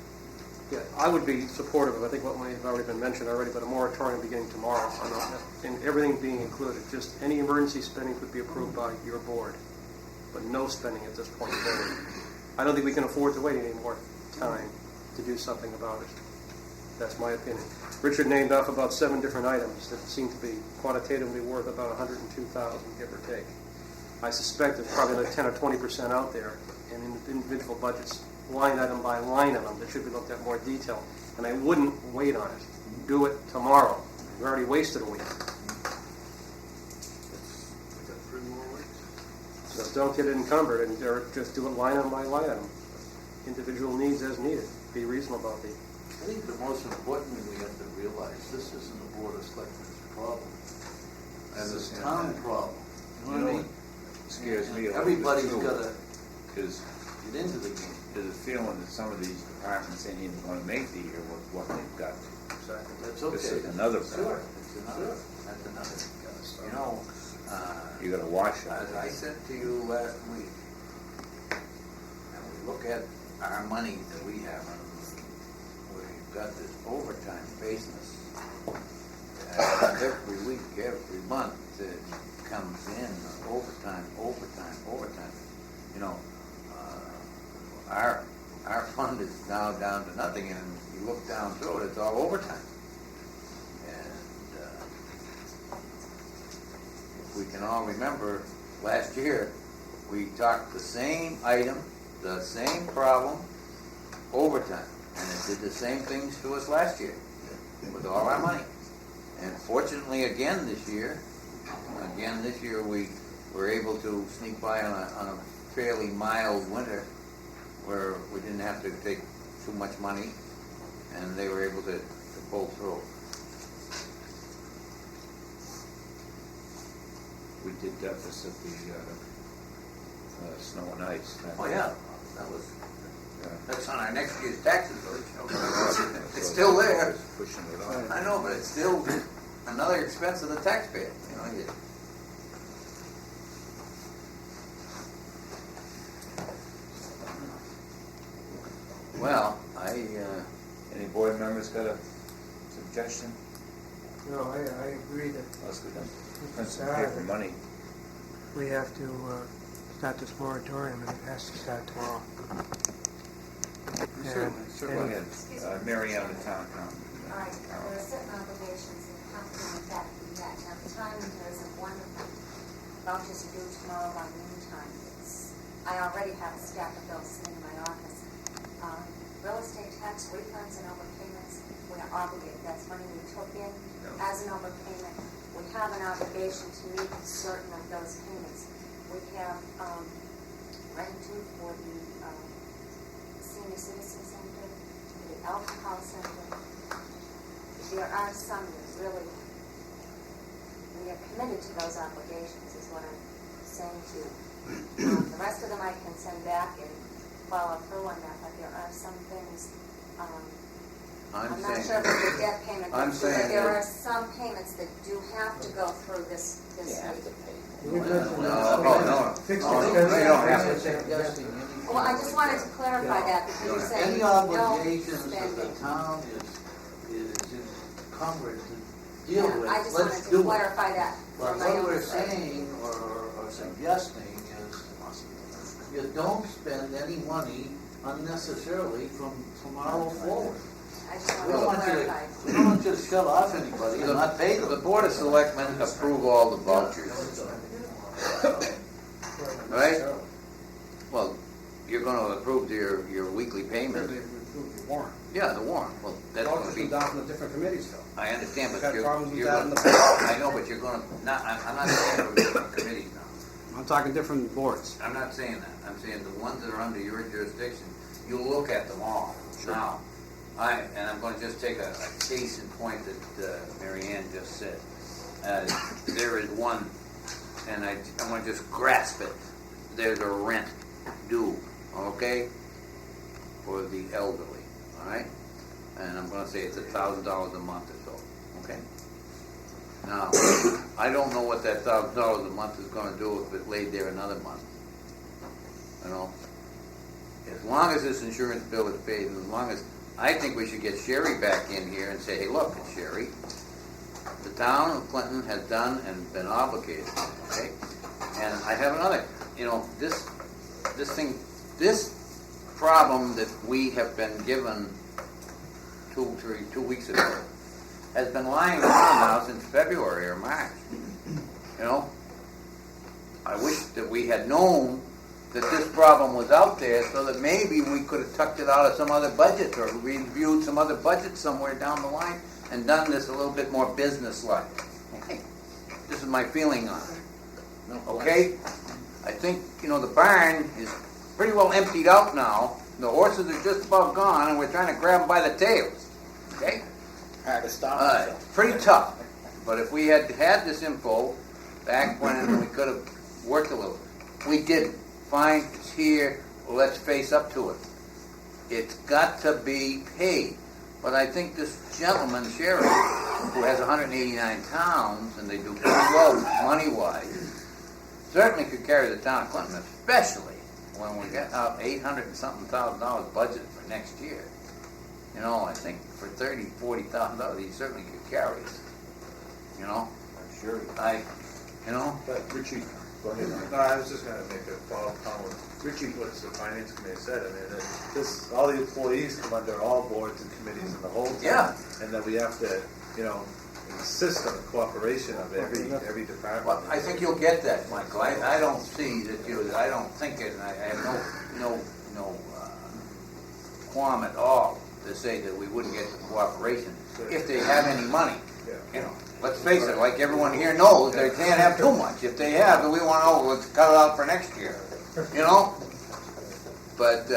Yeah, I would be supportive of, I think what might have already been mentioned already, but a moratorium beginning tomorrow, and everything being included. Just any emergency spending could be approved by your board, but no spending at this point forward. I don't think we can afford to wait any more time to do something about it. That's my opinion. Richard named off about 7 different items that seem to be quantitatively worth about $102,000, give or take. I suspect there's probably like 10 or 20% out there in individual budgets, line item by line item, that should be looked at more detail. And I wouldn't wait on it. Do it tomorrow. We've already wasted a week. So don't get it encumbered, or just do it line item by line item. Individual needs as needed. Be reasonable about it. I think the most important thing we have to realize, this isn't the Board of Selectmen's problem. It's a town problem. You know what I mean? Scares me a little Everybody's bit, too, got to because get into the game. there's a feeling that some of these departments ain't even going to make the year with what they've got. That's This okay. is another Sure, problem. that's another. You got to watch it. As I said to you last week, and we look at our money that we have, and we've got this overtime business. Every week, every month, it comes in overtime. Our fund is now down to nothing, and you look down through it, it's all overtime. And if we can all remember, last year, we talked the same item, the same problem, overtime. And it did the same things to us last year with all our money. And fortunately, again this year, we were able to sneak by on a fairly mild winter where we didn't have to take too much money, and they were able to pull through. We did deficit the snow and ice. Oh, yeah, that's on our next year's taxes, though. It's still there. Pushing it on. I know, but it's still another expense of the taxpayer, you know. Well, Any board members got a suggestion? No, I agree that Let's go down. Print some paper money. we have to start this moratorium, and it has to start tomorrow. Go ahead. Mary Ann, the town council. All right, there are certain obligations that have to in fact be met. Now, the timing here isn't wonderful. Vouchers are due tomorrow by noontime. I already have a stack of bills sitting in my office. Real estate tax refunds and overpayments, we are obligated. That's money we took in as an overpayment. We have an obligation to meet certain of those payments. We have rented for the senior citizen center, the alcohol center. There are some that really, we are committed to those obligations, is what I'm saying to you. The rest of them I can send back and follow through on that, but there are some things, I'm not sure if it's a debt payment, but there are some payments that do have to go through this week. No. Well, I just wanted to clarify that, because you're saying Any no obligations that the spending. town is encumbered to deal with, I just let's wanted to do it. clarify that for But my what own we're sake. saying or suggesting is you don't spend any money unnecessarily from tomorrow forward. I just We don't wanted to want you clarify. to, we don't want you to shut off anybody and not pay them. The Board of Selectmen approve all the vouchers, right? Well, you're gonna approve your weekly payment. They approved the warrant. Yeah, the warrant, well, that's gonna Vouchers be, come down from the different committees, Phil. I understand, We've but had problems with you're that in gonna, the past. I know, but you're gonna, I'm not saying we're different committees now. I'm talking different boards. I'm not saying that. I'm saying the ones that are under your jurisdiction, you look at them all. Now, and I'm gonna just take a case in point that Mary Ann just said. There is one, and I wanna just grasp it. There's a rent due, okay? For the elderly, all right? And I'm gonna say it's $1,000 a month or so, okay? Now, I don't know what that $1,000 a month is gonna do if it laid there another month. You know? As long as this insurance bill is paid, and as long as, I think we should get Sherry back in here and say, hey, look, Sherry, the town of Clinton has done and been obligated, okay? And I have another, you know, this problem that we have been given 2 weeks ago has been lying around now since February or March. You know, I wish that we had known that this problem was out there so that maybe we could have tucked it out of some other budget or reviewed some other budget somewhere down the line and done this a little bit more business-like. Okay? This is my feeling on it. Okay? I think, you know, the barn is pretty well emptied out now. The horses are just about gone and we're trying to grab them by the tails. Okay? Pretty tough. But if we had had this info back when we could have worked a little. We didn't. Fine, it's here, let's face up to it. It's got to be paid. But I think this gentleman, Sheriff, who has 189 towns, and they do pretty well money-wise, certainly could carry the town of Clinton, especially when we get out $800 and something thousand budget for next year. You know, I think for $30,000, $40,000, he certainly could carry it. You know? I'm sure. You know? But Richie, go ahead. No, I was just gonna make a follow-up comment. Richie, what the finance committee said, I mean, this, all the employees come under all boards and committees in the whole town. Yeah. And that we have to, you know, insist on the cooperation of every department. Well, I think you'll get that, Michael. I don't see that I don't think it, and I have no qualm at all to say that we wouldn't get the cooperation if they have any money. You know, let's face it, like everyone here knows, they can't have too much. If they have, then we want to know, let's cut it out for next year. You know? But,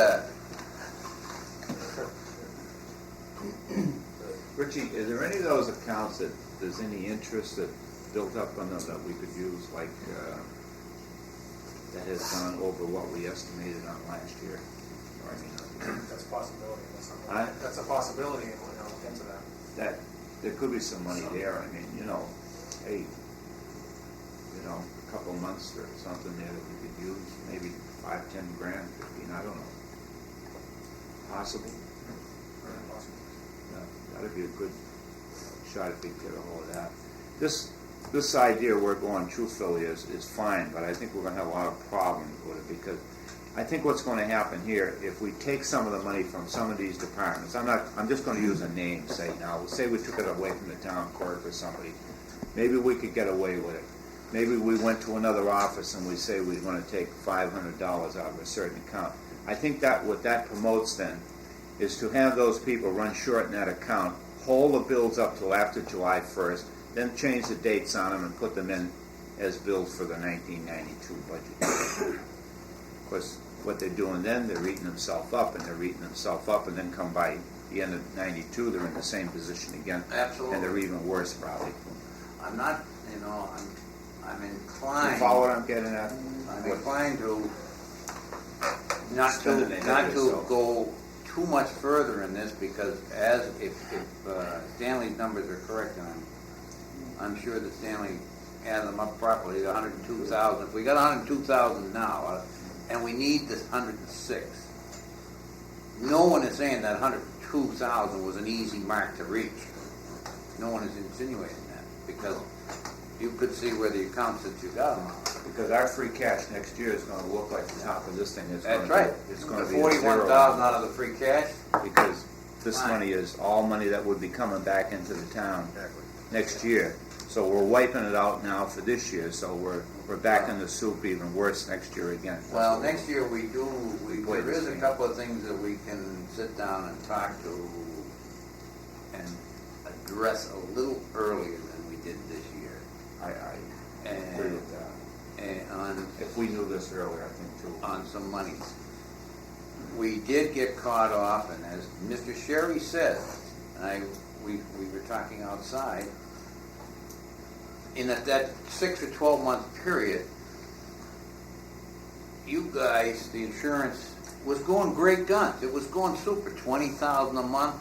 Richie, is there any of those accounts that there's any interest that built up on them that we could use, like, that has gone over what we estimated on last year? Or, I mean, That's a possibility. Huh? That's a possibility, and we'll look into that. that, there could be some money there. I mean, hey, a couple of months or something there that we could use, maybe 5, 10 grand, 15, I don't know. Possible? Yeah, that'd be a good shot if we could get a hold of that. This idea we're going truthfully is fine, but I think we're going to have a lot of problems with it because I think what's going to happen here, if we take some of the money from some of these departments, I'm just going to use a name, say we took it away from the town clerk or somebody, maybe we could get away with it. Maybe we went to another office and we say we're going to take $500 out of a certain account. I think that what that promotes then is to have those people run short in that account, hold the bills up till after July 1st, then change the dates on them and put them in as bills for the 1992 budget. Of course, what they're doing then, they're eating themselves up, and then come by the end of 92, they're in the same position again. Absolutely. And they're even worse, probably. I'm not, I'm inclined. You follow what I'm getting at? I'm inclined to not to go too much further in this because if Stanley's numbers are correct, and I'm sure that Stanley added them up properly, 102,000. If we got 102,000 now, and we need this 106, no one is saying that 102,000 was an easy mark to reach. No one is insinuating that because you could see where the accounts that you got them on. Because our free cash next year is going to look like the top of this thing. That's right. It's going to be 41,000 out of the free cash. Because this money is all money that would be coming back into the town next year. So we're wiping it out now for this year. So we're back in the soup even worse next year again. Well, next year there is a couple of things that we can sit down and talk to and address a little earlier than we did this year. I agree with that. And if we knew this earlier, I think too. On some monies. We did get caught off, and as Mr. Sherry said, we were talking outside, in that 6 or 12 month period, you guys, the insurance, was going great guns. It was going super, 20,000 a month,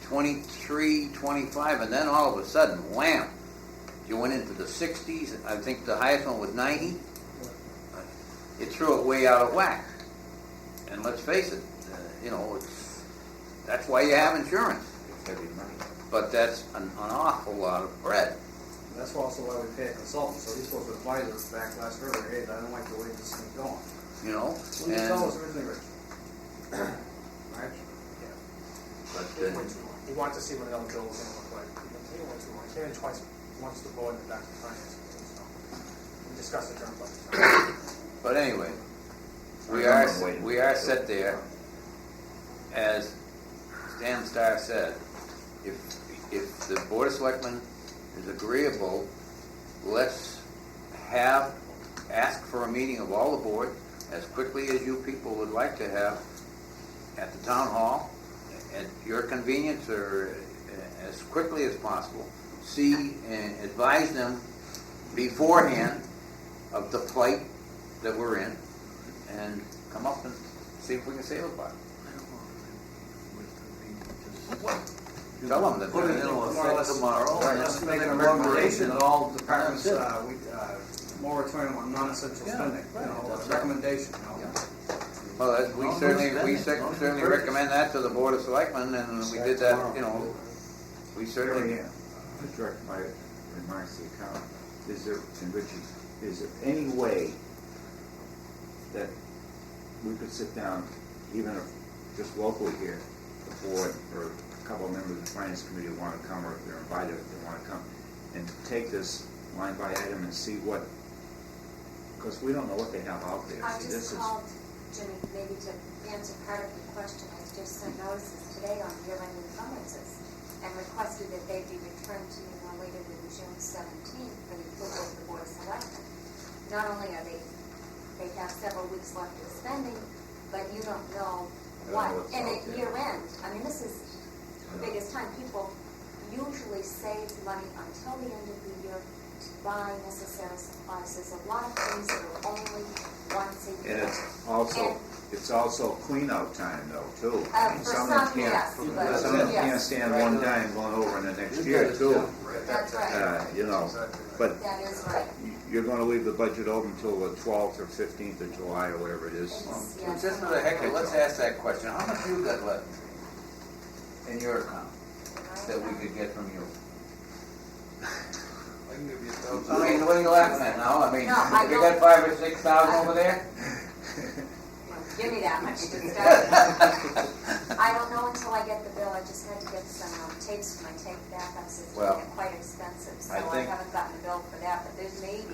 23, 25, and then all of a sudden, wham! You went into the 60s. I think the highest one was 90. It threw it way out of whack. And let's face it, that's why you have insurance. It's heavy money. But that's an awful lot of bread. That's also why we pay a consultant, so he's supposed to advise us back last earlier, hey, I don't like the way this thing's going. Well, you tell us originally, Rich. Right? Yeah. But we want to see what another bill is going to look like. We came in twice, once the board and back to finance. So we discussed the term budget. But anyway, we are set there. As Stan Starr said, if the Board of Selectmen is agreeable, let's ask for a meeting of all the board as quickly as you people would like to have at the town hall, at your convenience or as quickly as possible. See and advise them beforehand of the plight that we're in and come up and see if we can save a buck. Tell them that Put they're it in going to more or less tomorrow. Let's make a recommendation that all departments, moratorium on non-essential spending, a recommendation, Well, we certainly recommend that to the Board of Selectmen, and we did that, we certainly. To direct my remarks to the account, is there any way that we could sit down, even if just locally here, the board or a couple of members of the finance committee who want to come, or if they're invited, if they want to come, and take this line by item and see what, because we don't know what they have out there. I just called, Jimmy, maybe to answer part of your question. I just sent notices today on year-end encumbrances and requested that they be returned to me no later than June 17th for the approval of the Board of Selectmen. Not only are they have several weeks left of spending, but you don't know what. And at year-end, I mean, this is the biggest time. People usually saves money until the end of the year to buy necessary supplies. There's a lot of things that are only once a year. And it's also clean out time though, too. For Some of them some, can't, yes, but some of them can't yes. stand one dime going over in the next year too. That's right. You know, but That is right. you're gonna leave the budget open until the 12th or 15th of July or whatever it is. It's- yes. Just for the heck of it, let's ask that question. How much you got left in your account that we could get from you? I can give you I mean, what are you laughing at now? I mean, No, I you don't- got 5,000 or 6,000 over there? Give me that much to start. I don't know until I get the bill. I just had to get some tapes for my tape backups. It's Well, quite expensive, so I I think- haven't gotten a bill for that. But there's maybe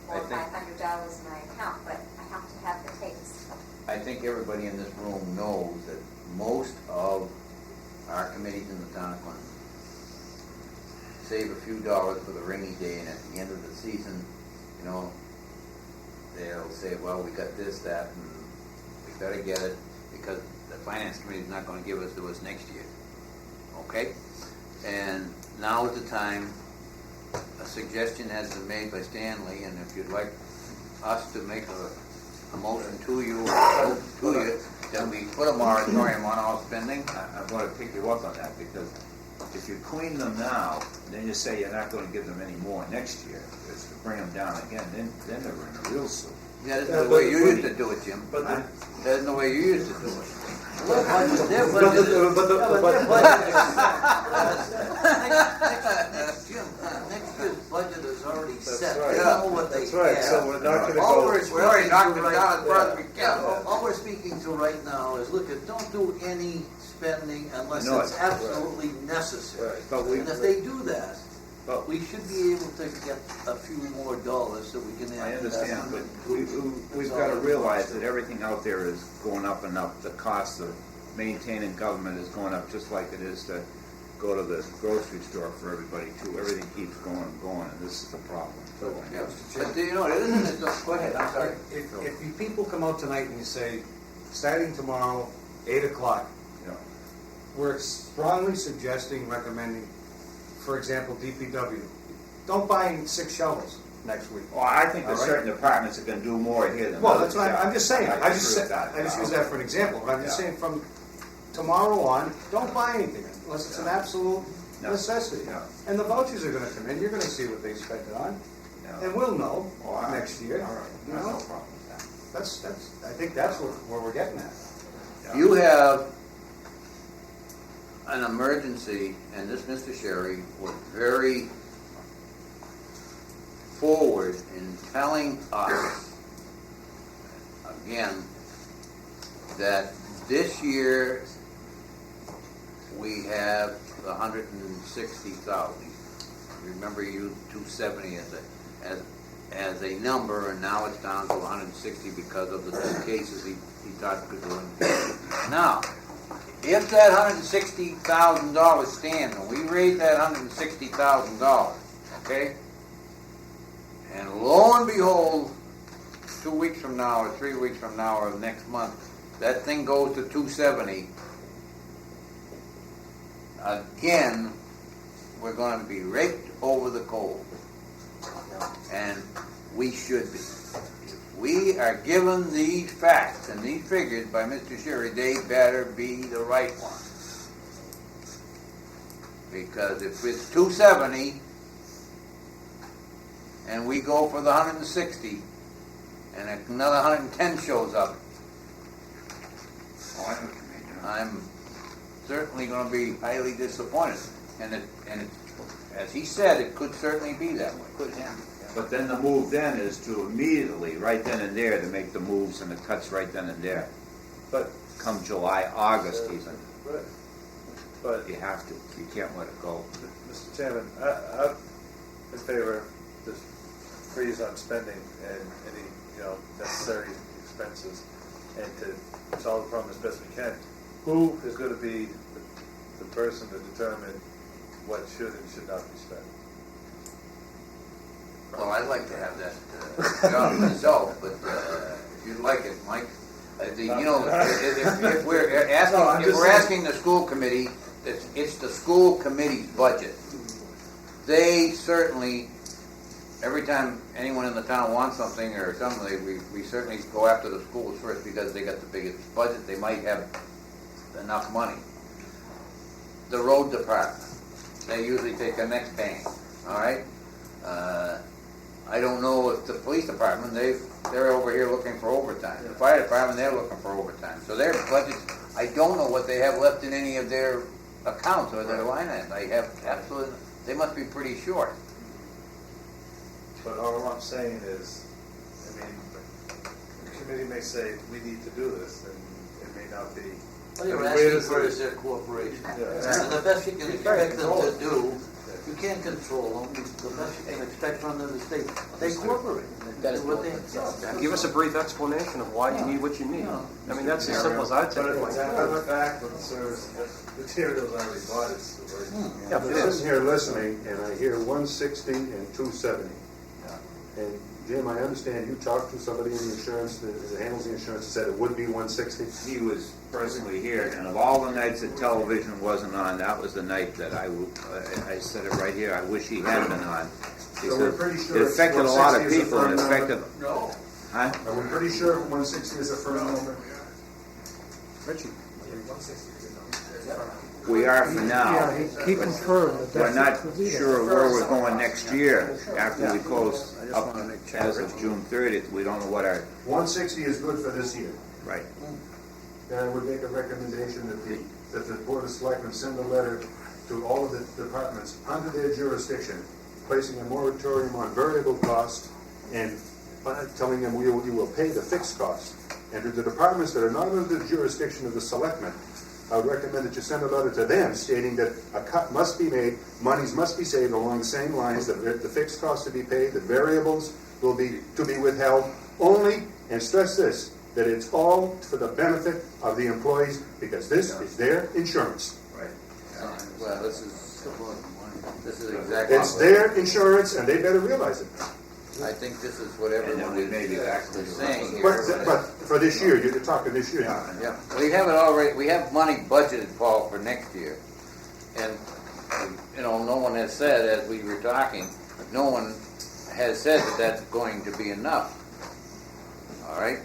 I $400 or think- $500 in my account, but I have to have the tapes. I think everybody in this room knows that most of our committees in the town of Clinton save a few dollars for the rainy day, and at the end of the season, you know, they'll say, well, we got this, that, and we better get it, because the finance committee is not gonna give us to us next year, okay? And now is the time, a suggestion has been made by Stanley, and if you'd like us to make a motion to you, that we put a moratorium on all spending. I'm gonna pick you up on that, because if you clean them now, then you say you're not gonna give them any more next year, is to bring them down again, then they're in a real soup. Yeah, that's the way you used to do it, Jim. But the- That's the way you used to do it. Next year's budget is already That's set. right. They know what they That's right, have. so we're not gonna All go. We already knocked it right- down as far as we can. All we're speaking to right now is, look, don't do any spending unless No, it's right. absolutely necessary. Right. But we, And if they do that, but we should be able to get a few more dollars so we can I add understand, but we've That's got to all. realize that everything out there is going up and up. The cost of maintaining government is going up, just like it is to go to the grocery store for everybody too. Everything keeps going and going, and this is the problem. Yeah. But you know, isn't it, go ahead, I'm sorry. If you people come out tonight and you say, starting tomorrow, 8 o'clock, Yeah. we're strongly suggesting, recommending, for example, DPW, don't buy 6 shovels next week. Well, I think there's All right. certain departments that can do more here than Well, others. that's what I'm just saying, I just agree with said, that. I just use that for an example, but I'm just Yeah. saying from tomorrow on, don't buy anything unless it's an absolute No. necessity. Yeah. And the vouchers are gonna come in, you're gonna see what they spent it on, Yeah. and we'll know Well, all right. next year. All right, You that's no know, problem with that. that's, I think that's where we're getting at. Yeah. You have an emergency, and this Mr. Sherry was very forward in telling us, again, that this year we have the 160,000. Remember, you used 270 as a number, and now it's down to 160 because of the 2 cases he thought could do it. Now, if that $160,000 stands, and we raise that $160,000, okay? And lo and behold, 2 weeks from now, or 3 weeks from now, or next month, that thing goes to 270. Again, we're gonna be raked over the coals. And we should be. If we are given these facts and these figures by Mr. Sherry, they better be the right ones. Because if it's 270, and we go for the 160, and another 110 shows up, Oh, I know what you mean, yeah. I'm certainly going to be highly disappointed. And as he said, it could certainly be that way. Could happen. But then the move then is to immediately, right then and there, to make the moves and the cuts right then and there. But, Come July, August even. but, You have to. You can't let it go. Mr. Chairman, I'm in favor of this freeze on spending and any, necessary expenses, and to solve the problem as best we can. Who is gonna be the person to determine what should and should not be spent? Well, I'd like to have that job myself, but if you'd like it, Mike, if we're No, I'm asking, if just we're saying- asking the school committee it's the school committee's budget. They certainly, every time anyone in the town wants something or something, we certainly go after the schools first because they got the biggest budget. They might have enough money. The road department, they usually take the next bang, all right? I don't know if the police department, they're over here looking for overtime. The fire department, they're looking for overtime. So their budgets, I don't know what they have left in any of their accounts or their line items. I have absolutely, they must be pretty short. But all I'm saying is, I mean, the committee may say, we need to do this, and it may not be. All you're I mean, where asking does for it- is their cooperation. Yeah. And the best you can expect them to do, you can't control them, the best you can expect from them is they cooperate. They do what they expect. Give us a brief explanation of why you need what you need. I mean, that's as simple as I'd take But it. it's the fact that the service, the materials already bought, it's the way. Yeah, I'm it is. sitting here listening, and I hear 160 and 270. And Jim, I understand you talked to somebody in the insurance, that handles the insurance, and said it would be 160. He was personally here, and of all the nights that television wasn't on, that was the night that I said it right here, I wish he had been on. So we're pretty sure It it's affected a lot of 160 is a people, it firm number? affected, No. huh? Are we pretty sure 160 is a firm number? Richie. We are for now. Yeah, he confirmed that We're not that's it. sure where we're going next year, after we close I just up wanna make sure. as of June 30th, we don't know what our, 160 is good for this year. right. Then I would make a recommendation that the Board of Selectmen send a letter to all of the departments under their jurisdiction, placing a moratorium on variable cost and telling them you will pay the fixed cost. And to the departments that are not under the jurisdiction of the Selectmen, I would recommend that you send a letter to them stating that a cut must be made, monies must be saved along the same lines, that the fixed costs to be paid, the variables will be to be withheld only, and stress this, that it's all for the benefit of the employees, because this is their insurance. Right. Well, this is exactly. It's their insurance, and they better realize it. I think this is what everyone we may be back is saying here. But for this year, you're talking this year. Yeah, we have it already, we have money budgeted, Paul, for next year. And, you know, no one has said, as we were talking, no one has said that that's going to be enough. All right?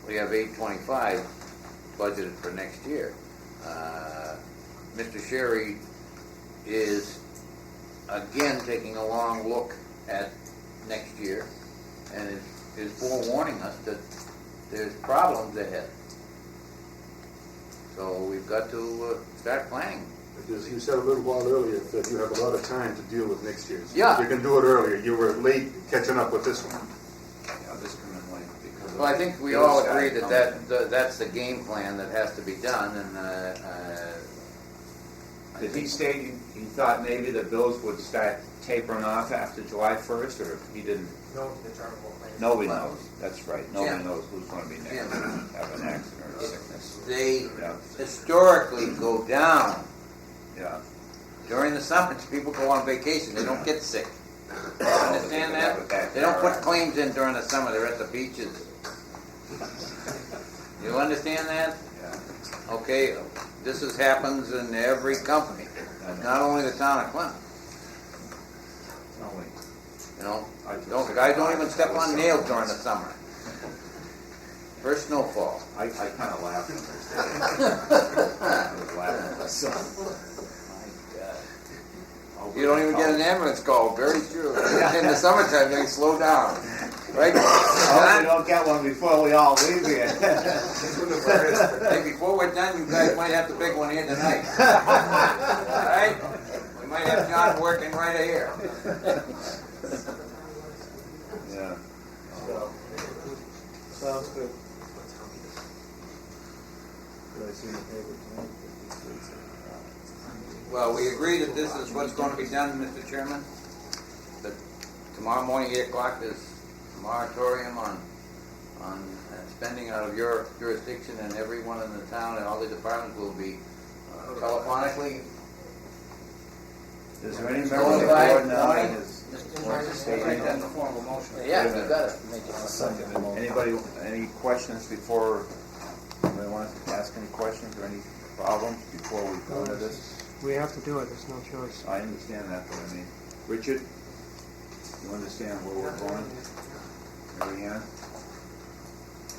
We have 825 budgeted for next year. Mr. Sherry is, again, taking a long look at next year and is forewarning us that there's problems ahead. So we've got to start planning. Because you said a little while earlier that you have a lot of time to deal with next year's. Yeah. You can do it earlier. You were late catching up with this one. Yeah, this coming late because of Well, I think we the all other guy agree coming. that's the game plan that has to be done, and Did he state he thought maybe the bills would start tapering off after July 1st, or he didn't? No determinable claims. Nobody knows, that's right, nobody Jim. knows who's gonna be next, Jim. have an accident or sickness. they Yeah, historically go down yeah. during the summers. People go on vacation; they don't get sick. Understand that? They don't put claims in during the summer. They're at the beaches. You understand that? Yeah. Okay, this happens in every company, not only the town of Clinton. Only, You know, guys don't even step on nails during the summer. First snowfall. I kinda laughed when they said it. I was laughing at myself. You don't even get an ambulance call, very true. In the summertime, they slow down, right? Oh, we don't get one before we all leave here. Hey, before we're done, you guys might have the big one here tonight. All right? We might have John working right here. Yeah. Sounds good. Did I see the paper tonight? Well, we agree that this is what's going to be done, Mr. Chairman. That tomorrow morning, 8 o'clock, is a moratorium on spending out of your jurisdiction, and everyone in the town and all the departments will be telephonically. Is there any member of the board now that is, wants to state That's anything? the form of motion. Yeah, you got to make it. Anybody, any questions before, anybody wants to ask any questions or any problems before we go into this? We have to do it, there's no choice. I understand that, but I mean, Richard, you understand where we're going? Mary Ann?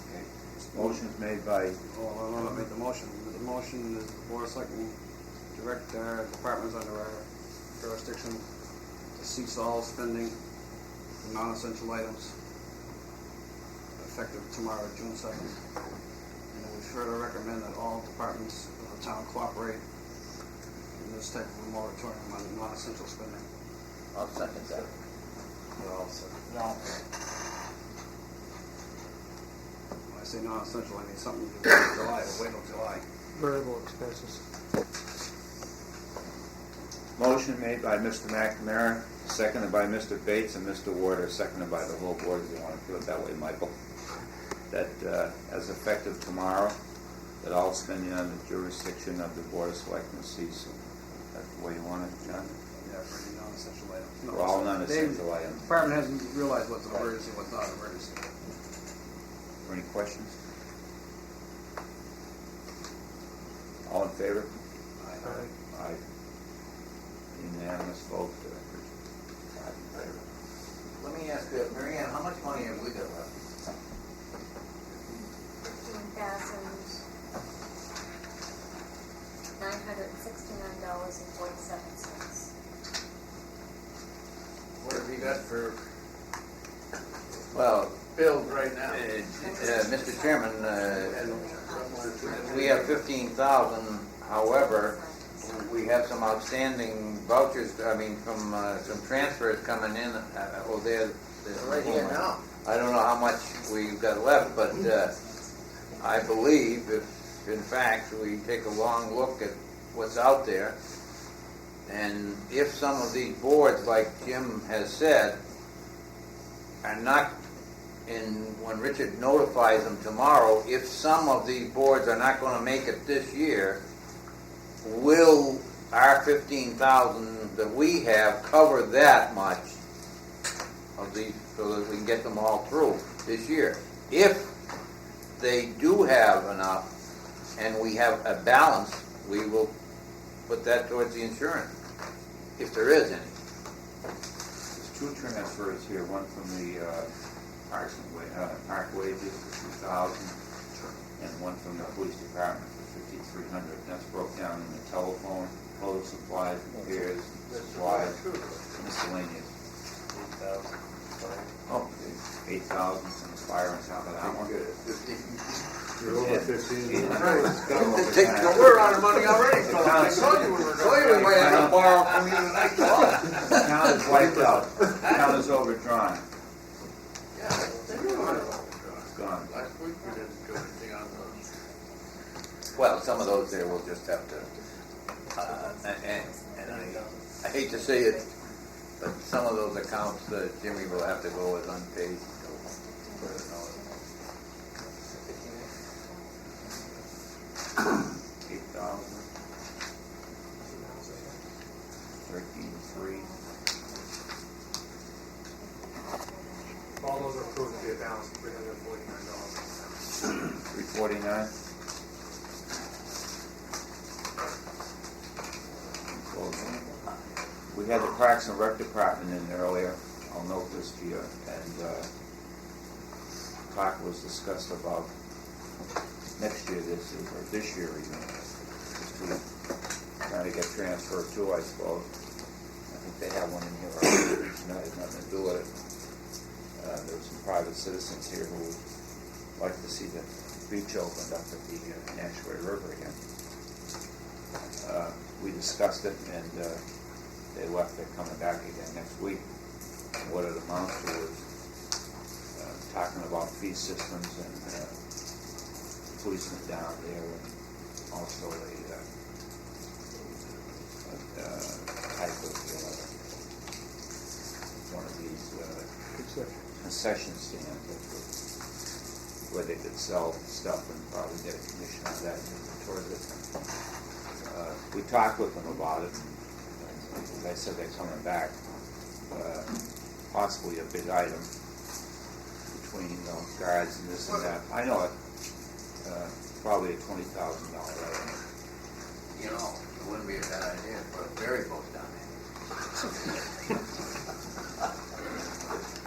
Okay. Motion's made by, Well, I want to make the motion. The motion is the Board of Selectmen direct our departments under our jurisdiction to cease all spending for non-essential items effective tomorrow, June 2nd. And we further recommend that all departments of the town cooperate in this type of a moratorium on non-essential spending. I'll second that. Well, so- When I say non-essential, I mean something you do in July, or wait till July. Variable expenses. motion made by Mr. McNamara, seconded by Mr. Bates and Mr. Ward, or seconded by the whole board, if you want to put it that way, Michael. That as effective tomorrow, that all spending under the jurisdiction of the Board of Selectmen cease. That's the way you want it, John? Yeah, for any non-essential items. No, For all so non-essential they- items. The department hasn't realized what's an emergency, what's not an emergency. Any questions? All in favor? Aye. Unanimous vote. Five in favor. Let me ask you, Mary Ann, how much money have we got left? $15,969.47. What have you got for? Well, Billed right now. Mr. Chairman, we have 15,000. However, we have some outstanding vouchers. I mean, from some transfers coming in. They're Right here now. I don't know how much we've got left, but I believe if, in fact, we take a long look at what's out there, and if some of these boards, like Jim has said, are not when Richard notifies them tomorrow, if some of these boards are not going to make it this year, will our 15,000 that we have cover that much of these, so that we can get them all through this year? If they do have enough and we have a balance, we will put that towards the insurance, if there is any. There's two transfers here, one from the park wages for 2,000, and one from the police department for 5,300. That's broke down in the telephone, clothes, supplies, repairs, supplies, miscellaneous. 8,000. Oh, 8,000 from the fire on top of that one. You're over 15. We're out of money already, so I told you we were So you might have to borrow from you tonight. The town is wiped out. The town is overdrawn. It's gone. Last week we didn't do anything on those. Well, some of those there we'll just have to, and I hate to say it, but some of those accounts, Jimmy will have to go as unpaid. $8,000. 13,300. All those are approved to be a balance of $349. 349. We had the Parks and Rec Department in there earlier. I'll note this to you. And talk was discussed about next year, this year even. Just to try to get transferred too, I suppose. I think they have one in here already. That has nothing to do with it. There were some private citizens here who would like to see the beach opened up at the Nashua River again. We discussed it, and they left. They're coming back again next week. And what it amounts to is talking about fee systems and policemen down there, and also a type of one of these concession stands where they could sell stuff and probably get a commission on that towards it. We talked with them about it, and as I said, they're coming back. Possibly a big item between guards and this and that. I know it. Probably a $20,000 item. you know, it wouldn't be a bad idea to put a ferry boat down there.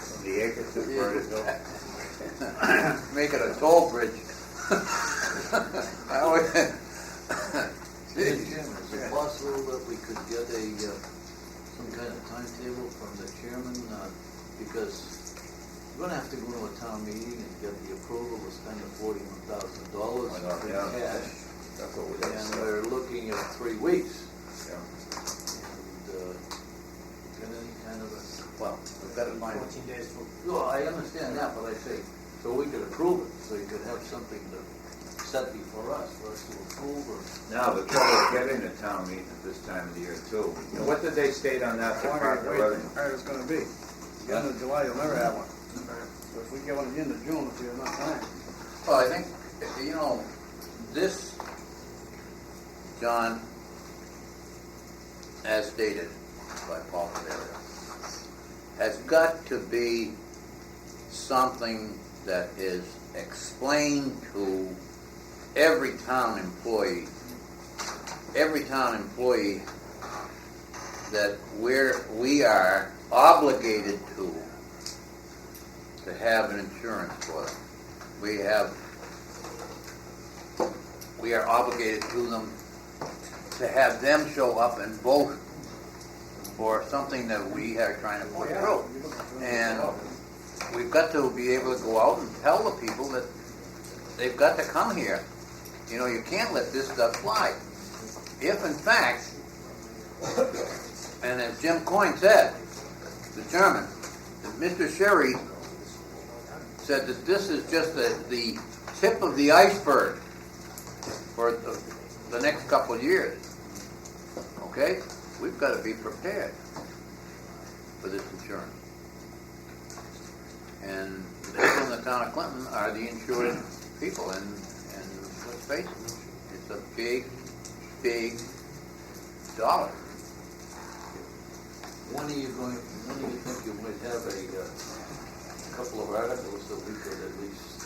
From the acre to Vertigo. Make it a toll bridge. That would- Is it possible that we could get some kind of timetable from the chairman, because we're gonna have to go to a town meeting and get the approval to spend the $41,000 in free cash. That's what we And we're looking at 3 weeks. Yeah. And, get any kind of a, Well, we've got to find, 14 days to. no, I understand that, but I say, so we could approve it, so you could have something to set before us, for us to approve, or. Now, the trouble is getting a town meeting at this time of the year too. You know, what did they state on that Department of Revenue? Hard it's gonna be. The end of July, you'll never have one. So if we get one at the end of June, it'll be enough time. well, I think, you know, this, John, as stated by Paul Cavalier, has got to be something that is explained to every town employee that we are obligated to have an insurance for them. We are obligated to them to have them show up and vote for something that we are trying to put through. And we've got to be able to go out and tell the people that they've got to come here. You know, you can't let this stuff slide. If in fact, and as Jim Coyne said, the chairman, that Mr. Sherry said that this is just the tip of the iceberg for the next couple of years. Okay? We've got to be prepared for this insurance. And the people in the town of Clinton are the insured people, and let's face it, it's a big, big dollar. When do you think you might have a couple of articles that we could at least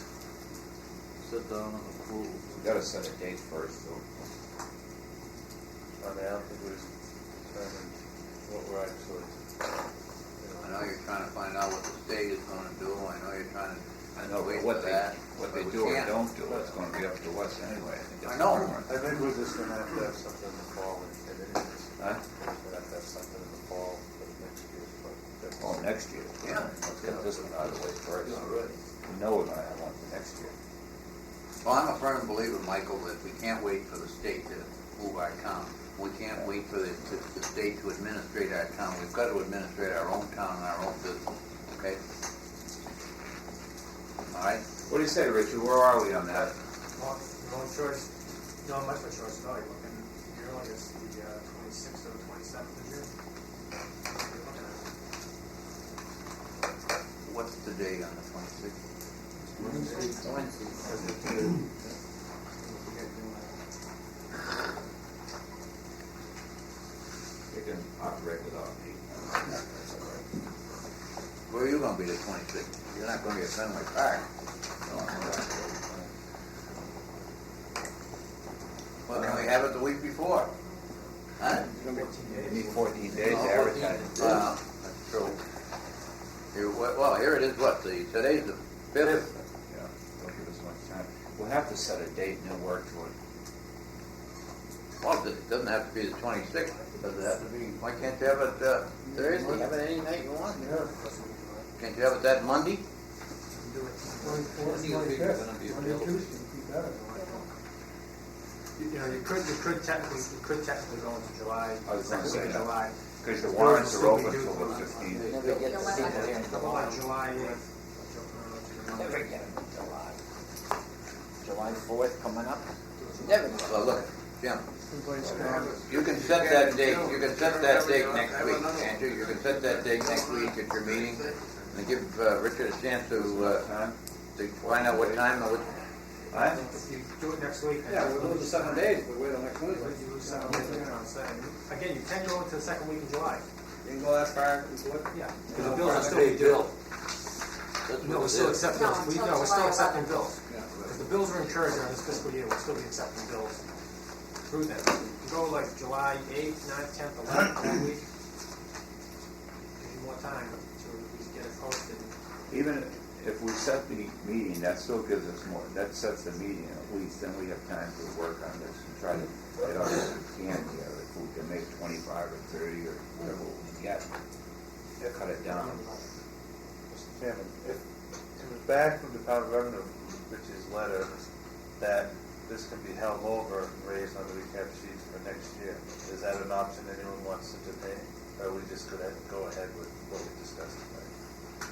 sit down and approve? We gotta set a date first, though. I mean, I don't think we've determined what we're actually, I know you're trying to find out what the state is gonna do, I know you're trying to wait What for they, that. what they but do we or can't. don't do, it's gonna be up to us anyway. think I it's know. important. I think we're just gonna have to have something in the fall, and it is. Huh? We're gonna have to have something in the fall for the next year's budget. Oh, next year. Yeah. Let's get this one out of the way first. Yeah, right. We know we're gonna have one for next year. Well, I'm a firm believer, Michael, that we can't wait for the state to move our town. We can't wait for the state to administrate our town. We've got to administrate our own town and our own business, okay? All right? What do you say, Richard? Where are we on that? Well, no choice, not much of a choice, no, you're looking, you're only the 26th or the 27th of June. You're looking at What's the day on the 26th? You can operate without me. Where are you gonna be the 26th? You're not gonna be at Fenway Park. Well, can we have it the week before? Huh? You need 14 days to advertise it. That's true. Well, here it is, today's the 5th? Yeah, don't give us much time. We'll have to set a date and then work toward it. Well, it doesn't have to be the 26th, does it have to be, why can't you have it Thursday, have it any night you want? Can't you have it that Monday? Monday, Tuesday, keep that in mind. You know, you could technically go into July. I was gonna say that. July. Because the warrants are open till the 15th. Never get to see it here in July. July 8th. Never get it in July. July 4th coming up? Never get it. Well, look, Jim, Everybody's gone. you can set that date, next week, can't you? You can set that date next week at your meeting, and give Richard a chance to find out what time, or what, Huh? If you do it next week. Yeah, we'll lose the 7 days, but wait till next Wednesday. You lose 7 days, you know what I'm saying? Again, you can go into the second week in July. You can go that far, you would? Yeah, because the bills are still being due. that's No, what we're it still is. accepting, we're still accepting bills. Yeah. Because the bills are incurred during this fiscal year, we'll still be accepting bills. through them. You go like July 8th, 9th, 10th, 11th, that week. Gives you more time to at least get it posted. Even if we set the meeting, that still gives us more, that sets the meeting at least, then we have time to work on this and try to get out what we can here. If we can make 25 or 30 or whatever we can get, cut it down. Mr. Chairman, if it was back from Department of Revenue, Rich's letter, that this can be held over and raised on the recap sheets for next year, is that an option anyone wants to entertain? Or are we just gonna go ahead with what we discussed tonight?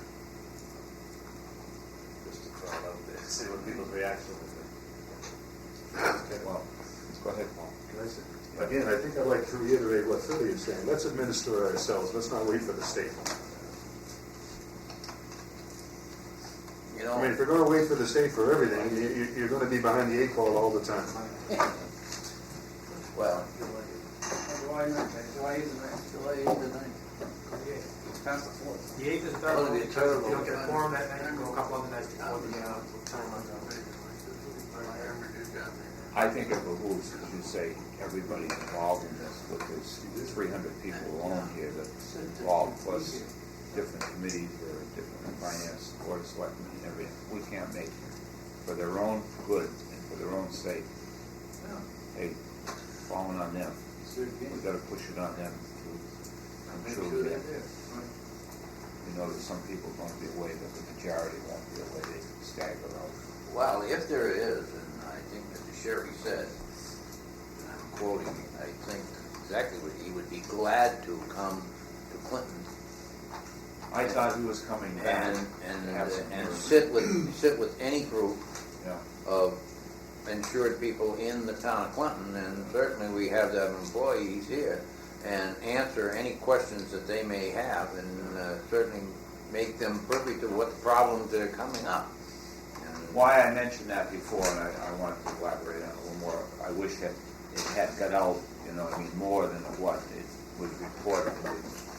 Just to throw it out there, see what people's reaction is. Okay, well, go ahead, Paul. Can I say, again, I think I'd like to reiterate what Philly is saying. Let's administer ourselves. Let's not wait for the state. You know, I mean, if you're going to wait for the state for everything, you're going to be behind the 8 ball all the time. well, July 9th, July 8th and 9th. July 8th and 9th. It's past the 4th. The 8th is Oh, better, it'd be because terrible. if you don't get a quorum that night, you can go a couple other nights before the time runs out. I think it behooves, as you say, everybody involved in this, with this 300 people alone here that's involved, plus different committees or different finance, board of selectmen and everything. We can't make, for their own good and for their own sake, hey, falling on them. We've got to push it on them to come true. We know that some people are going to be away, but the majority won't be away. They stagger out. well, if there is, and I think Mr. Sherry said, and I'm quoting, I think exactly what he would be glad to come to Clinton I thought he was coming back. and sit with any group Yeah. of insured people in the town of Clinton, and certainly we have them employees here, and answer any questions that they may have, and certainly make them privy to what problems are coming up. And Why I mentioned that before, and I wanted to elaborate on it a little more. I wish that it had got out, you know, I mean, more than what it was reported.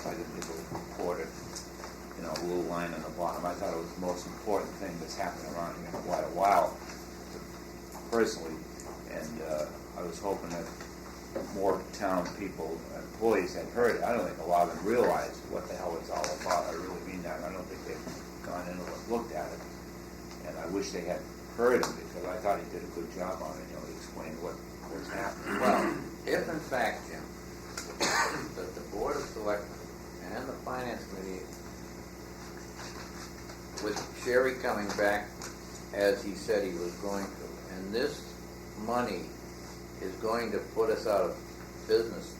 I didn't even report it, you know, a little line on the bottom. I thought it was the most important thing that's happened around here in quite a while, personally. And I was hoping that more town people, employees had heard it. I don't think a lot of them realized what the hell it's all about. I really mean that. I don't think they've gone in and looked at it. And I wish they had heard him, because I thought he did a good job on it. You know, he explained what was happening. Well, if in fact, Jim, that the Board of Selectmen and the Finance Committee, with Sherry coming back as he said he was going to, and this money is going to put us out of business,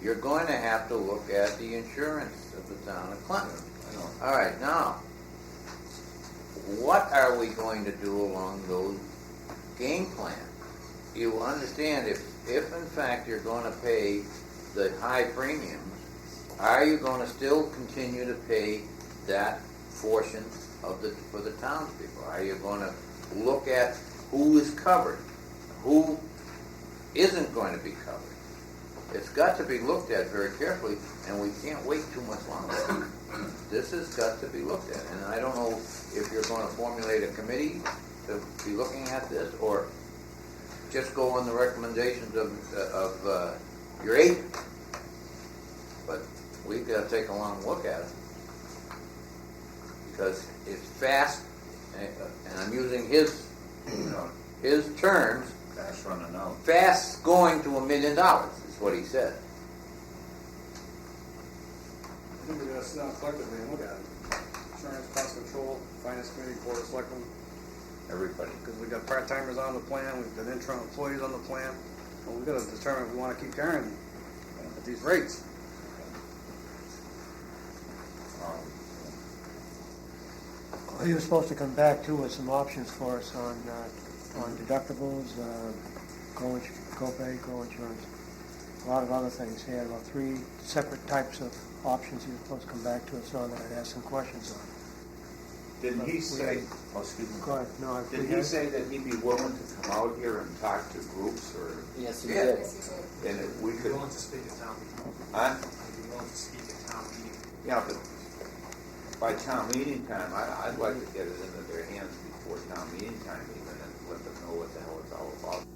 you're going to have to look at the insurance of the town of Clinton. All right, now, what are we going to do along those game plans? You understand, if in fact you're going to pay the high premiums, are you going to still continue to pay that portion of for the townspeople? Are you going to look at who is covered, who isn't going to be covered? It's got to be looked at very carefully, and we can't wait too much longer. This has got to be looked at, and I don't know if you're going to formulate a committee to be looking at this, or just go on the recommendations of your agent. But we've got to take a long look at it, because it's fast, and I'm using his, his terms. Fast running out. Fast going to $1 million is what he said. I think we gotta sit down collectively and look at it. Insurance, cost control, finance committee, board of selectmen, Everybody. because we got part-timers on the plan, we've got internal employees on the plan. Well, we gotta determine if we wanna keep carrying at these rates. He was supposed to come back too with some options for us on deductibles, co-pay, co-insurance, a lot of other things. He had about 3 separate types of options he was supposed to come back to us on that I'd ask some questions on. Didn't he say, excuse me. Go ahead. No, Did he say that he'd be willing to come out here and talk to groups, or? Yes, he Yeah. did. And if we could, Willing to speak at town meeting. huh? Willing to speak at town meeting. Yeah, but by town meeting time, I'd like to get it into their hands before town meeting time even, and let them know what the hell it's all about.